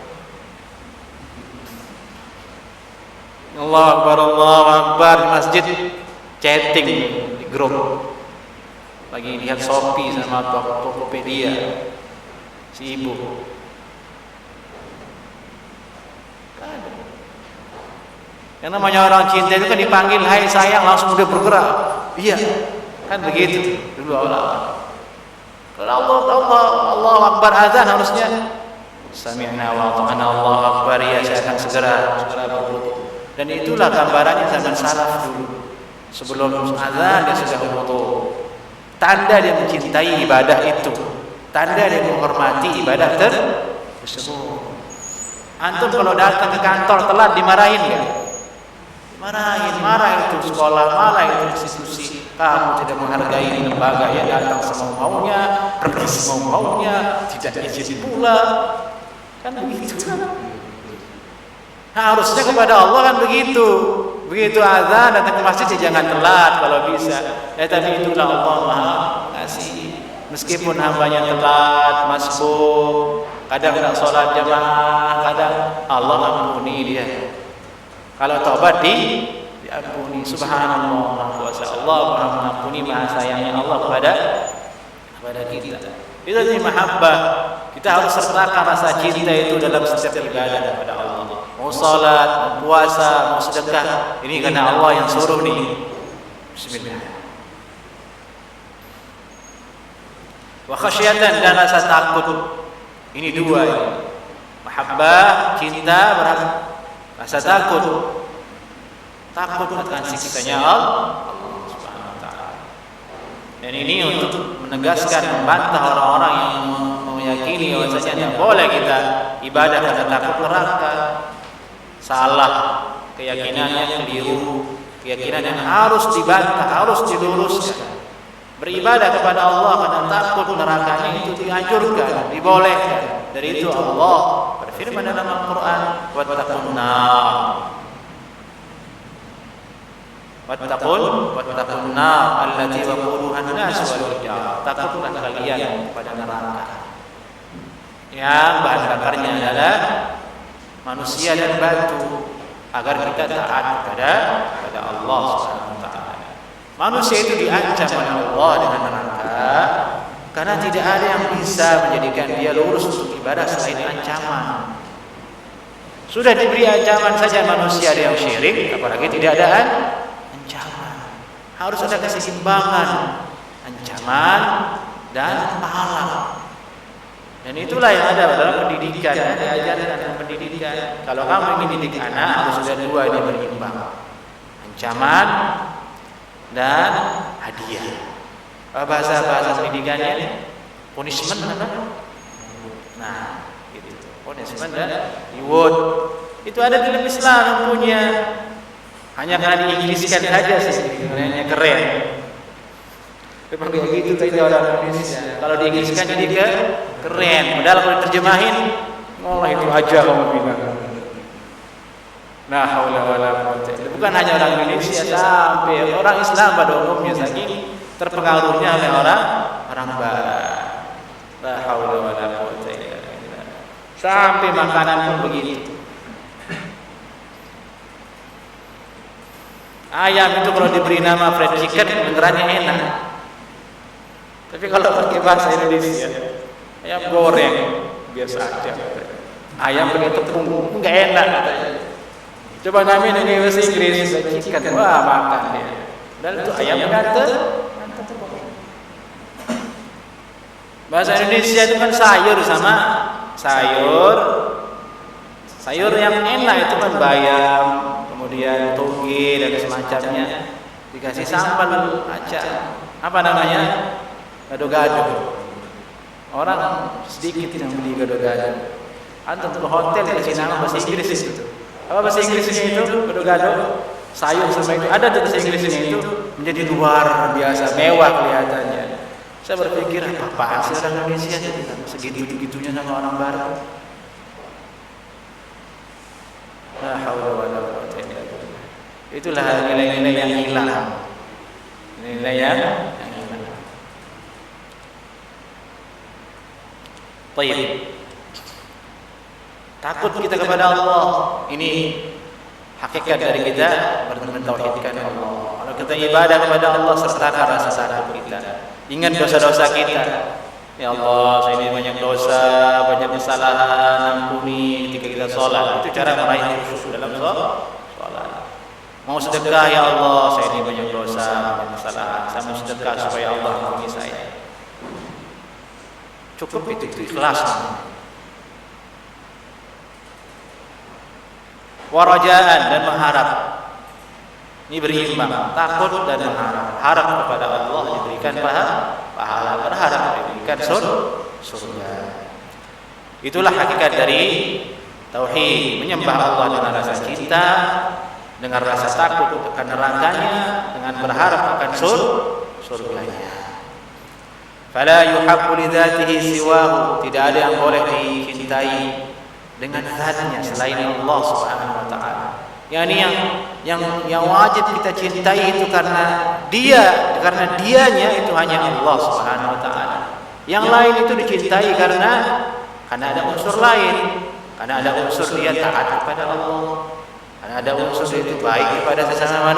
Allahu Akbar di masjid, chatting di grup. Lagi lihat Shopee sama Tokopedia, si ibu. Yang namanya orang cinta itu kan dipanggil, hai sayang, langsung udah bergerak. Iya, kan begitu dulu awal. Kalau Allah Akbar azan harusnya sami'na wa ata'na Allahu Akbar, ya saya akan segera berwudu. Dan itulah gambarannya zaman salaf dulu. Sebelum azan dia sudah berwudu. Tanda dia mencintai ibadah itu. Tanda dia menghormati ibadah tersebut. Antum kalau datang ke kantor telat dimarahin enggak? Marah itu sekolah, marah itu institusi. Kamu tidak menghargai lembaga yang datang semau maunya, pergi semau maunya, tidak izin pula. Kan begitu. Harusnya kepada Allah kan begitu. Begitu azan datang ke masjid jangan telat kalau bisa. Tapi itulah Allah Maha Ngasih. Meskipun hambanya telat, masbuk, kadang tidak sholat jamaah, kadang Allah ampuni dia. Kalau taubat diampuni. Subhanallah, Maha Kuasa Allah, Maha mengampuni, Maha sayangnya Allah kepada kita. Itu adalah mahabbah. Kita harus sertakan rasa cinta itu dalam setiap ibadah kepada Allah. Mau salat, mau puasa, mau sedekah, ini karena Allah yang suruh nih. Bismillah. Wa khasyatan, dan rasa takut. Ini dua ini. Mahabbah, cinta, rasa takut. Takut akan siksanya Allah Subhanahu wa taala. Dan ini untuk menegaskan, membantah orang-orang yang meyakini bahwasanya tidak boleh kita ibadah karena takut neraka. Salah, keyakinannya keliru, keyakinan yang harus dibantah, harus diluruskan. Beribadah kepada Allah karena takut nerakanya itu dianjurkan, dibolehkan. Dari itu Allah berfirman dalam Al-Quran, wattaqun nar. Wattaqun nar allati waquduha an-nas wal hijab. Takutlah kalian kepada neraka yang bahan bakarnya adalah manusia dan batu, agar kita taat kepada Allah Subhanahu wa taala. Manusia itu diancam oleh Allah dengan neraka karena tidak ada yang bisa menjadikan dia lurus untuk ibadah selain ancaman. Sudah diberi ancaman saja manusia, ada yang syirik, apalagi tidak ada ancaman. Harus ada keseimbangan ancaman dan pahala. Dan itulah yang ada dalam pendidikan, diajarkan dalam pendidikan. Kalau kamu ingin didik anak, harus ada dua ini berimbang, ancaman dan hadiah. Bahasa pendidikannya punishment apa? Nah, gitu. Punishment dan reward. Itu ada dalam Islam punya. Hanya karena diinggriskan saja sih, hanya keren. Memang kayak gitu kayak orang Indonesia. Kalau diinggriskan jadi keren. Padahal kalau diterjemahin, Allah itu aja kamu bilang. Nah, haula wala quwwata. Bukan hanya orang Indonesia, sampai orang Islam pada umumnya saking terpengaruhnya oleh orang barat. La haula wala quwwata illa billah. Sampai makanan pun begitu. Ayam itu kalau diberi nama fried chicken kedengarannya enak. Tapi kalau pakai bahasa Indonesia, ayam goreng biasa aja. Ayam pakai tepung enggak enak katanya. Coba namain ini bahasa Inggris chicken, wah makan dia. Dan itu ayam kata. Bahasa Indonesia itu kan sayur sama sayur. Sayur yang enak itu kan bayam, kemudian toge dan semacamnya. Dikasih sambal aja. Apa namanya? Gado-gado. Orang sedikit yang beli gado-gado. Antum ke hotel kasih nama bahasa Inggris itu. Apa bahasa Inggrisnya itu? Gado-gado. Sayur sama itu. Ada bahasa Inggrisnya itu menjadi luar biasa mewah kelihatannya. Saya berpikir apaan sih orang Indonesia segitu-gitunya sama orang barat. La haula wala quwwata illa billah. Itulah nilai-nilai yang hilang. Nilai yang hilang. Baik. Takut kita kepada Allah. Ini hakikat dari kita mentauhidkan Allah. Kalau kita ibadah kepada Allah sertakan rasa takut kita. Ingat dosa-dosa kita. Ya Allah, saya ini banyak dosa, banyak kesalahan, ampuni ketika kita sholat. Itu cara meraih khusyuk dalam sholat. Mau sedekah, ya Allah, saya ini banyak dosa, banyak kesalahan. Saya mau sedekah supaya Allah ampuni saya. Cukup itu ikhlas. Warajaan, dan mengharap. Ini berimbang, takut dan mengharap. Harap kepada Allah diberikan pahala, berharap diberikan surga. Itulah hakikat dari tauhid, menyembah Allah dengan rasa cinta, dengan rasa takut akan nerakanya, dengan berharap akan surganya. Fala yuhabbu li dzatihi siwahu, tidak ada yang boleh dicintai dengan zatnya selain Allah Subhanahu wa taala. Yang wajib kita cintai itu karena dianya itu hanya Allah Subhanahu wa taala. Yang lain itu dicintai karena ada unsur lain, karena ada unsur dia taat kepada Allah, karena ada unsur itu baik kepada sesama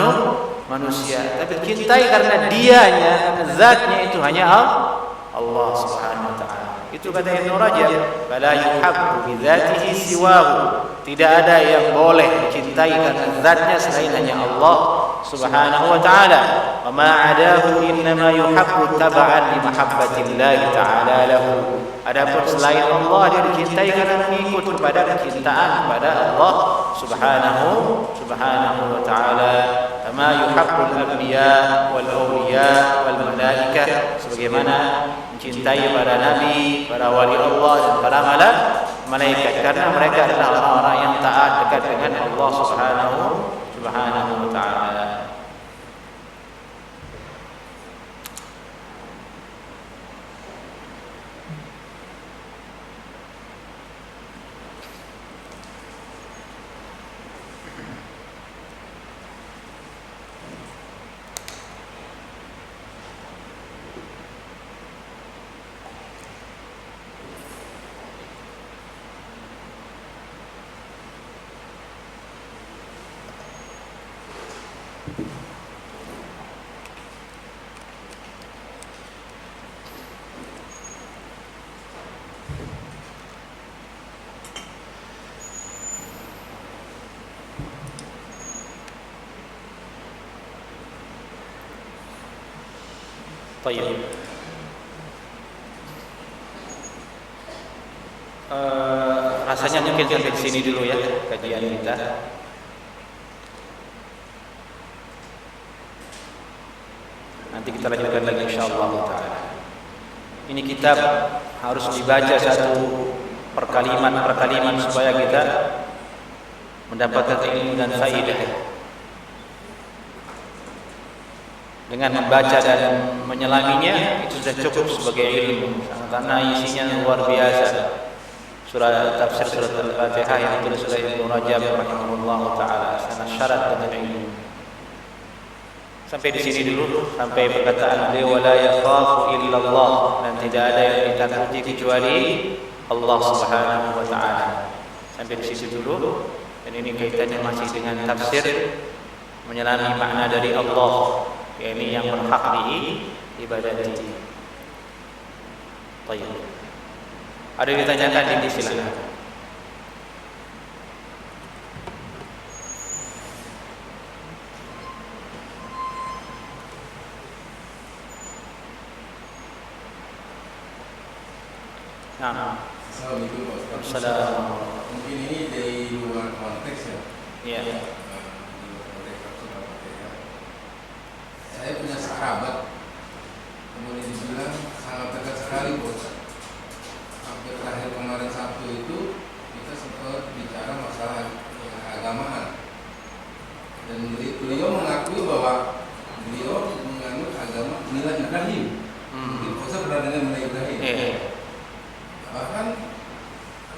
manusia. Tapi cintai karena dianya, zatnya itu hanya Allah Subhanahu wa taala. Itu kata Ibnu Rajab, fala yuhabbu bi dzatihi siwahu. Tidak ada yang boleh dicintai karena zatnya selain hanya Allah Subhanahu wa ta'ala. Wa ma 'adahu innama yuhabbu tab'an li mahabbatillah ta'ala lahu. Adapun selain Allah dia dicintai karena mengikut kepada kecintaan kepada Allah Subhanahu wa ta'ala. Kama yuhabbul anbiya wal awliya wal malaikah, sebagaimana mencintai para nabi, para wali Allah dan para malaikat, karena mereka adalah orang-orang yang taat dekat dengan Allah Subhanahu wa ta'ala. Baik. Rasanya mungkin sampai di sini dulu ya kajian kita. Nanti kita lanjutkan lagi insyaallah taala. Ini kitab harus dibaca satu per kalimat supaya kita mendapatkan ilmu dan faedah. Dengan membaca dan menyelaminya itu sudah cukup sebagai ilmu, karena isinya luar biasa. Tafsir surat Al-Fatihah yang ditulis oleh Ibnu Rajab rahimahullah taala sangat syarat dengan ilmu. Sampai di sini dulu, sampai perkataan beliau wala yakhafu illallah, dan tidak ada yang ditakuti kecuali Allah Subhanahu wa taala. Sampai di situ dulu, dan ini kaitannya masih dengan tafsir menyelami makna dari Allah, yakni yang berhak diibadati. Baik. Ada yang ditanyakan di silakan. Nah. Assalamualaikum Pak Ustaz. Assalamualaikum. Mungkin ini dari luar konteks ya. Iya. Saya punya sahabat, kemudian dibilang sangat dekat sekali Pak Ustaz. Hampir terakhir kemarin Sabtu itu kita sempat bicara masalah keagamaan, dan beliau mengakui bahwa beliau menganut agama Mila Ibrahim. Mungkin Pak Ustaz pernah dengar Mila Ibrahim. Bahkan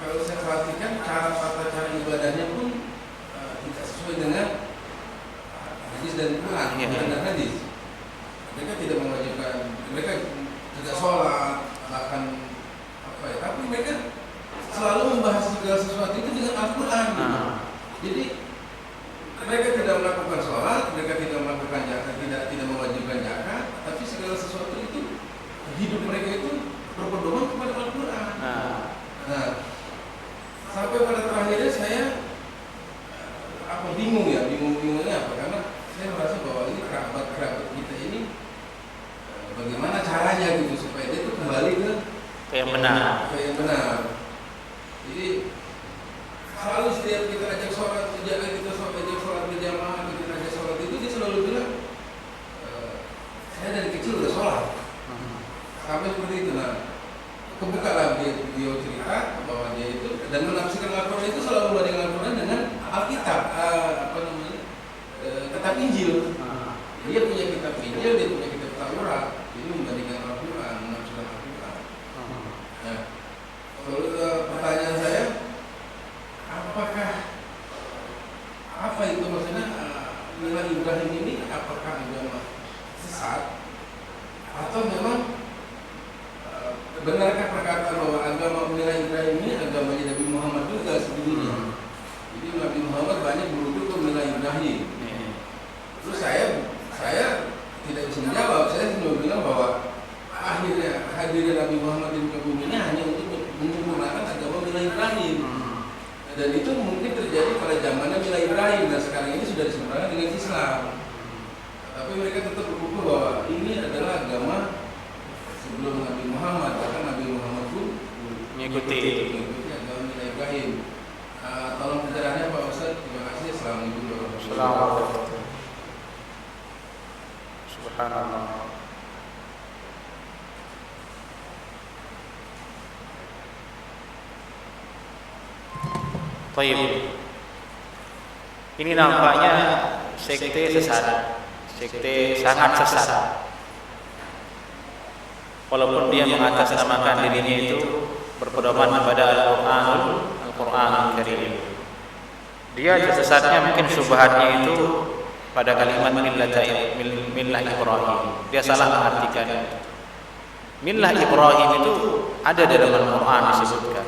kalau saya perhatikan tata cara ibadahnya pun tidak sesuai dengan hadis dan Quran dan hadis. Mereka tidak mewajibkan, mereka tidak sholat, bahkan tapi mereka selalu membahas segala sesuatu itu dengan Al-Quran. Jadi mereka tidak melakukan sholat, mereka tidak melakukan zakat, tidak mewajibkan zakat, tapi segala sesuatu itu hidup mereka itu berpedoman kepada Al-Quran. Nah, sampai pada terakhirnya saya bingungnya apa? Karena saya merasa bahwa ini kerabat kita ini bagaimana caranya gitu supaya dia itu kembali ke yang benar. Jadi selalu setiap kita ajak sholat, ajak sholat berjamaah, kita ajak sholat itu dia selalu bilang saya dari kecil udah sholat. Sampai seperti itu. Nah, kebukalah dia cerita bahwa dia itu dan menafsirkan Al-Quran itu selalu membandingkan Al-Quran dengan Alkitab, kitab Injil. Dia punya kitab Injil, dia punya kitab Taurat. Ini membandingkan Al-Quran, menafsirkan Al-Quran. Nah, pertanyaan saya, apa itu maksudnya Mila Ibrahim ini? Apakah agama sesat atau memang benarkah perkataan bahwa agama Mila Ibrahim ini agamanya Nabi Muhammad juga sebelumnya? Jadi Nabi Muhammad banyak merujuk ke Mila Ibrahim. Terus saya tidak bisa menjawab. Saya cuma bilang bahwa akhirnya hadirnya Nabi Muhammad di muka bumi ini hanya untuk menyempurnakan agama Mila Ibrahim. Dan itu mungkin terjadi pada zamannya Mila Ibrahim, dan sekarang ini sudah disempurnakan dengan Islam. Tapi mereka tetap berkukuh bahwa ini adalah agama sebelum Nabi Muhammad, bahkan Nabi Muhammad pun mengikuti agama Nabi Ibrahim. Tolong pencerahannya Pak Ustaz. Terima kasih. Assalamualaikum warahmatullahi wabarakatuh. Subhanallah. Baik. Ini nampaknya sekte sesat, sekte sangat sesat. Walaupun dia mengatasnamakan dirinya itu berpedoman kepada Al-Qur'anul Karim. Dia sesatnya mungkin syubhatnya itu pada kalimat millah Ibrahim. Dia salah mengartikan. Millah Ibrahim itu ada dalam Al-Qur'an disebutkan.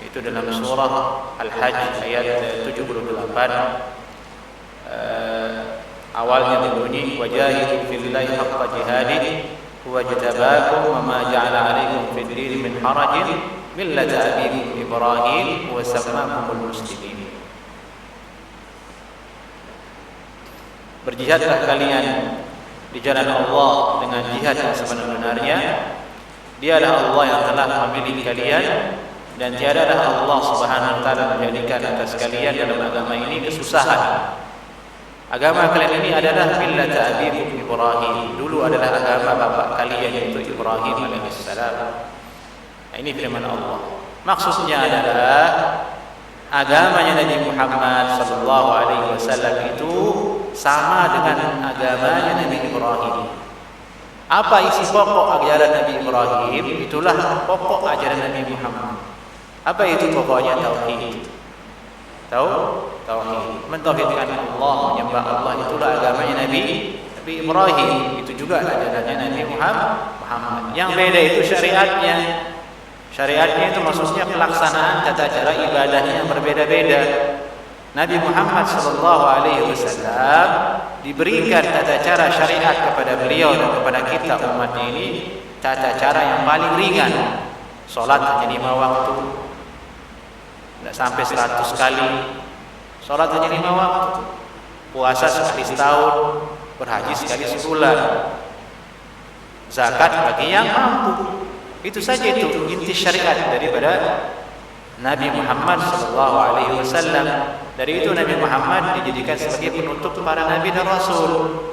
Itu dalam surah Al-Hajj ayat 78. Awalnya berbunyi wajahidu fillahi haqqa jihadihi huwa jtabakum wa ma ja'ala 'alaikum fid din min harajin millata abikum Ibrahim wa sammakumul muslimin. Berjihadlah kalian di jalan Allah dengan jihad yang sebenar-benarnya. Dialah Allah yang telah memilih kalian dan tiadalah Allah Subhanahu wa taala menjadikan atas kalian dalam agama ini kesusahan. Agama kalian ini adalah millat abikum Ibrahim. Dulu adalah agama bapak kalian yaitu Ibrahim alaihissalam. Nah, ini firman Allah. Maksudnya adalah agamanya Nabi Muhammad sallallahu alaihi wasallam itu sama dengan agamanya Nabi Ibrahim. Apa isi pokok ajaran Nabi Ibrahim? Itulah pokok ajaran Nabi Muhammad. Apa itu pokoknya? Tauhid. Tauhid, mentauhidkan Allah, menyembah Allah, itulah agamanya Nabi Ibrahim. Itu juga ajarannya Nabi Muhammad. Yang beda itu syariatnya. Syariatnya itu maksudnya pelaksanaan tata cara ibadahnya yang berbeda-beda. Nabi Muhammad sallallahu alaihi wasallam diberikan tata cara syariat kepada beliau dan kepada kita umat ini, tata cara yang paling ringan. Salat hanya 5 waktu. Tidak sampai 100 kali. Salat hanya 5 waktu. Puasa sekali setahun, berhaji sekali sebulan. Zakat bagi yang mampu. Itu saja itu inti syariat daripada Nabi Muhammad sallallahu alaihi wasallam. Dari itu Nabi Muhammad dijadikan sebagai penutup para nabi dan rasul.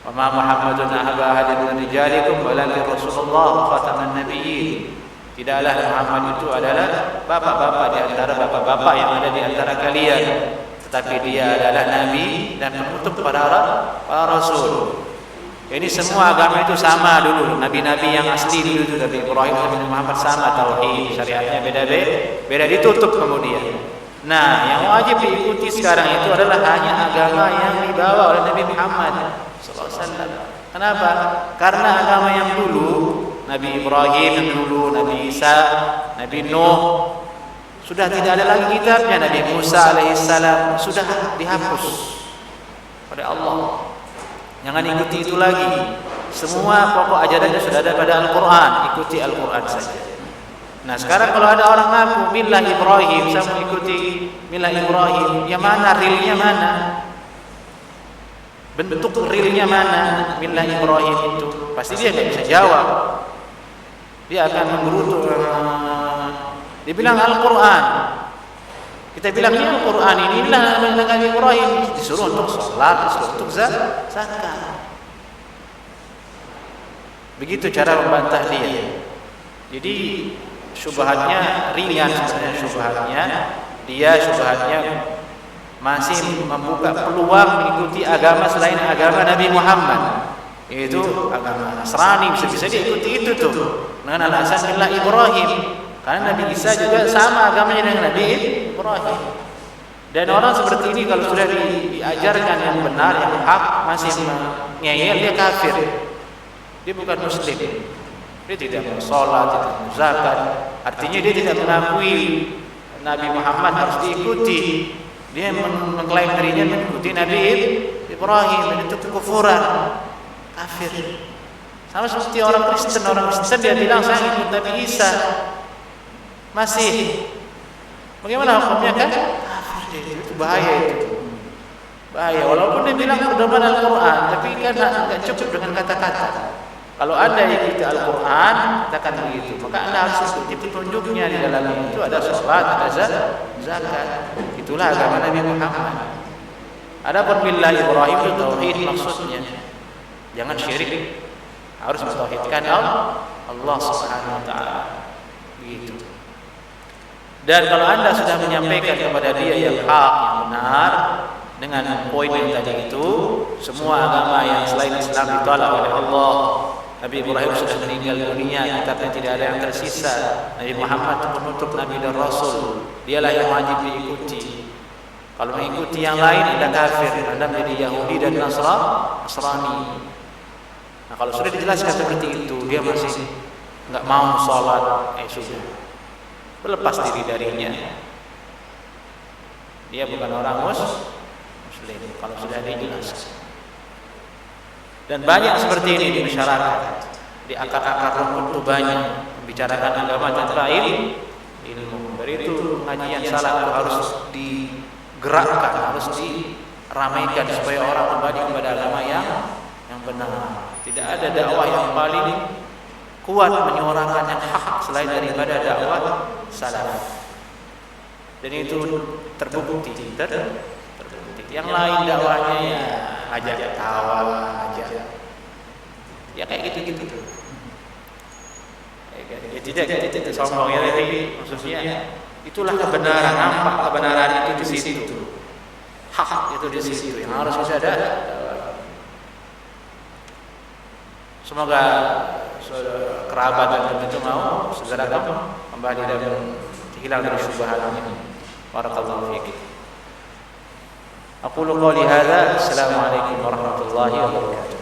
Wa ma Muhammadun ahaba ahadin min rijalikum walakin Rasulullah khataman nabiyyin. Tidaklah Muhammad itu adalah bapak-bapak di antara bapak-bapak yang ada di antara kalian, tetapi dia adalah nabi dan penutup para rasul. Ini semua agama itu sama dulu. Nabi-nabi yang asli dulu itu Nabi Ibrahim dan Nabi Muhammad sama tauhid, syariatnya beda ditutup kemudian. Nah, yang wajib diikuti sekarang itu adalah hanya agama yang dibawa oleh Nabi Muhammad sallallahu alaihi wasallam. Kenapa? Karena agama yang dulu Nabi Ibrahim yang dulu, Nabi Isa, Nabi Nuh sudah tidak ada lagi kitabnya. Nabi Musa alaihissalam sudah dihapus oleh Allah. Jangan ikuti itu lagi. Semua pokok ajarannya sudah ada pada Al-Quran. Ikuti Al-Quran saja. Nah sekarang kalau ada orang ngaku millah Ibrahim, saya mengikuti millah Ibrahim, yang mana realnya mana? Bentuk realnya mana millah Ibrahim itu? Pasti dia nggak bisa jawab. Dia akan menggerutu. Dia bilang Al-Quran. Kita bilang ini Al-Quran inilah Nabi Ibrahim. Disuruh untuk sholat, disuruh untuk zakat. Begitu cara membantah dia. Jadi syubhatnya ringan sebenarnya syubhatnya. Dia syubhatnya masih membuka peluang mengikuti agama selain agama Nabi Muhammad. Yaitu agama Nasrani, bisa diikuti itu tuh dengan alasan millah Ibrahim, karena Nabi Isa juga sama agamanya dengan Nabi Ibrahim. Dan orang seperti ini kalau sudah diajarkan yang benar, yang hak, masih ngeyel, dia kafir, dia bukan muslim, dia tidak mau sholat, tidak mau zakat. Artinya dia tidak mengakui Nabi Muhammad harus diikuti. Dia mengklaim dirinya mengikuti Nabi Ibrahim, dan itu kekufuran, kafir. Sama seperti orang Kristen dia bilang saya ikut Nabi Isa, masih bagaimana hukumnya kan? Kafir, itu bahaya itu. Bahaya. Walaupun dia bilang pedoman Al-Quran, tapi kan nggak cukup dengan kata-kata. Kalau anda ikuti Al-Quran, katakan begitu, maka anda harus ikuti petunjuknya di dalamnya. Itu ada sholat, ada zakat. Itulah agama Nabi Muhammad. Adapun billah Ibrahim itu tauhid maksudnya. Jangan syirik. Harus mentauhidkan Allah Subhanahu wa taala. Begitu. Dan kalau anda sudah menyampaikan kepada dia yang hak, yang benar, dengan poin yang tadi itu, semua agama yang selain Islam ditolak oleh Allah. Nabi Ibrahim sudah meninggal dunia, kitabnya tidak ada yang tersisa. Nabi Muhammad penutup Nabi dan Rasul, dialah yang wajib diikuti. Kalau mengikuti yang lain, anda kafir, anda menjadi Yahudi dan Nasrani. Nah, kalau sudah dijelaskan seperti itu, dia masih nggak mau sholat, sudah berlepas diri darinya. Dia bukan orang Muslim. Kalau sudah dijelaskan. Dan banyak seperti ini di masyarakat, di akar-akar rumput itu banyak membicarakan agama tanpa ilmu. Dari itu pengajian salah itu harus digerakkan, harus diramaikan supaya orang kembali kepada agama yang benar. Tidak ada dakwah yang paling kuat menyuarakan yang hak selain daripada dakwah salaf. Dan itu terbukti. Yang lain dakwahnya ya ajak tawa aja. Ya kayak gitu-gitu. Tidak sombong ya, maksudnya itulah kebenaran, nampak kebenaran itu di situ. Hak itu di situ yang harus bisa ada. Semoga kerabat dan itu mau segera kembali dan hilang dari syubhat ini. Barakallahu fiik. Aqulu qouli hadza. Assalamualaikum warahmatullahi wabarakatuh.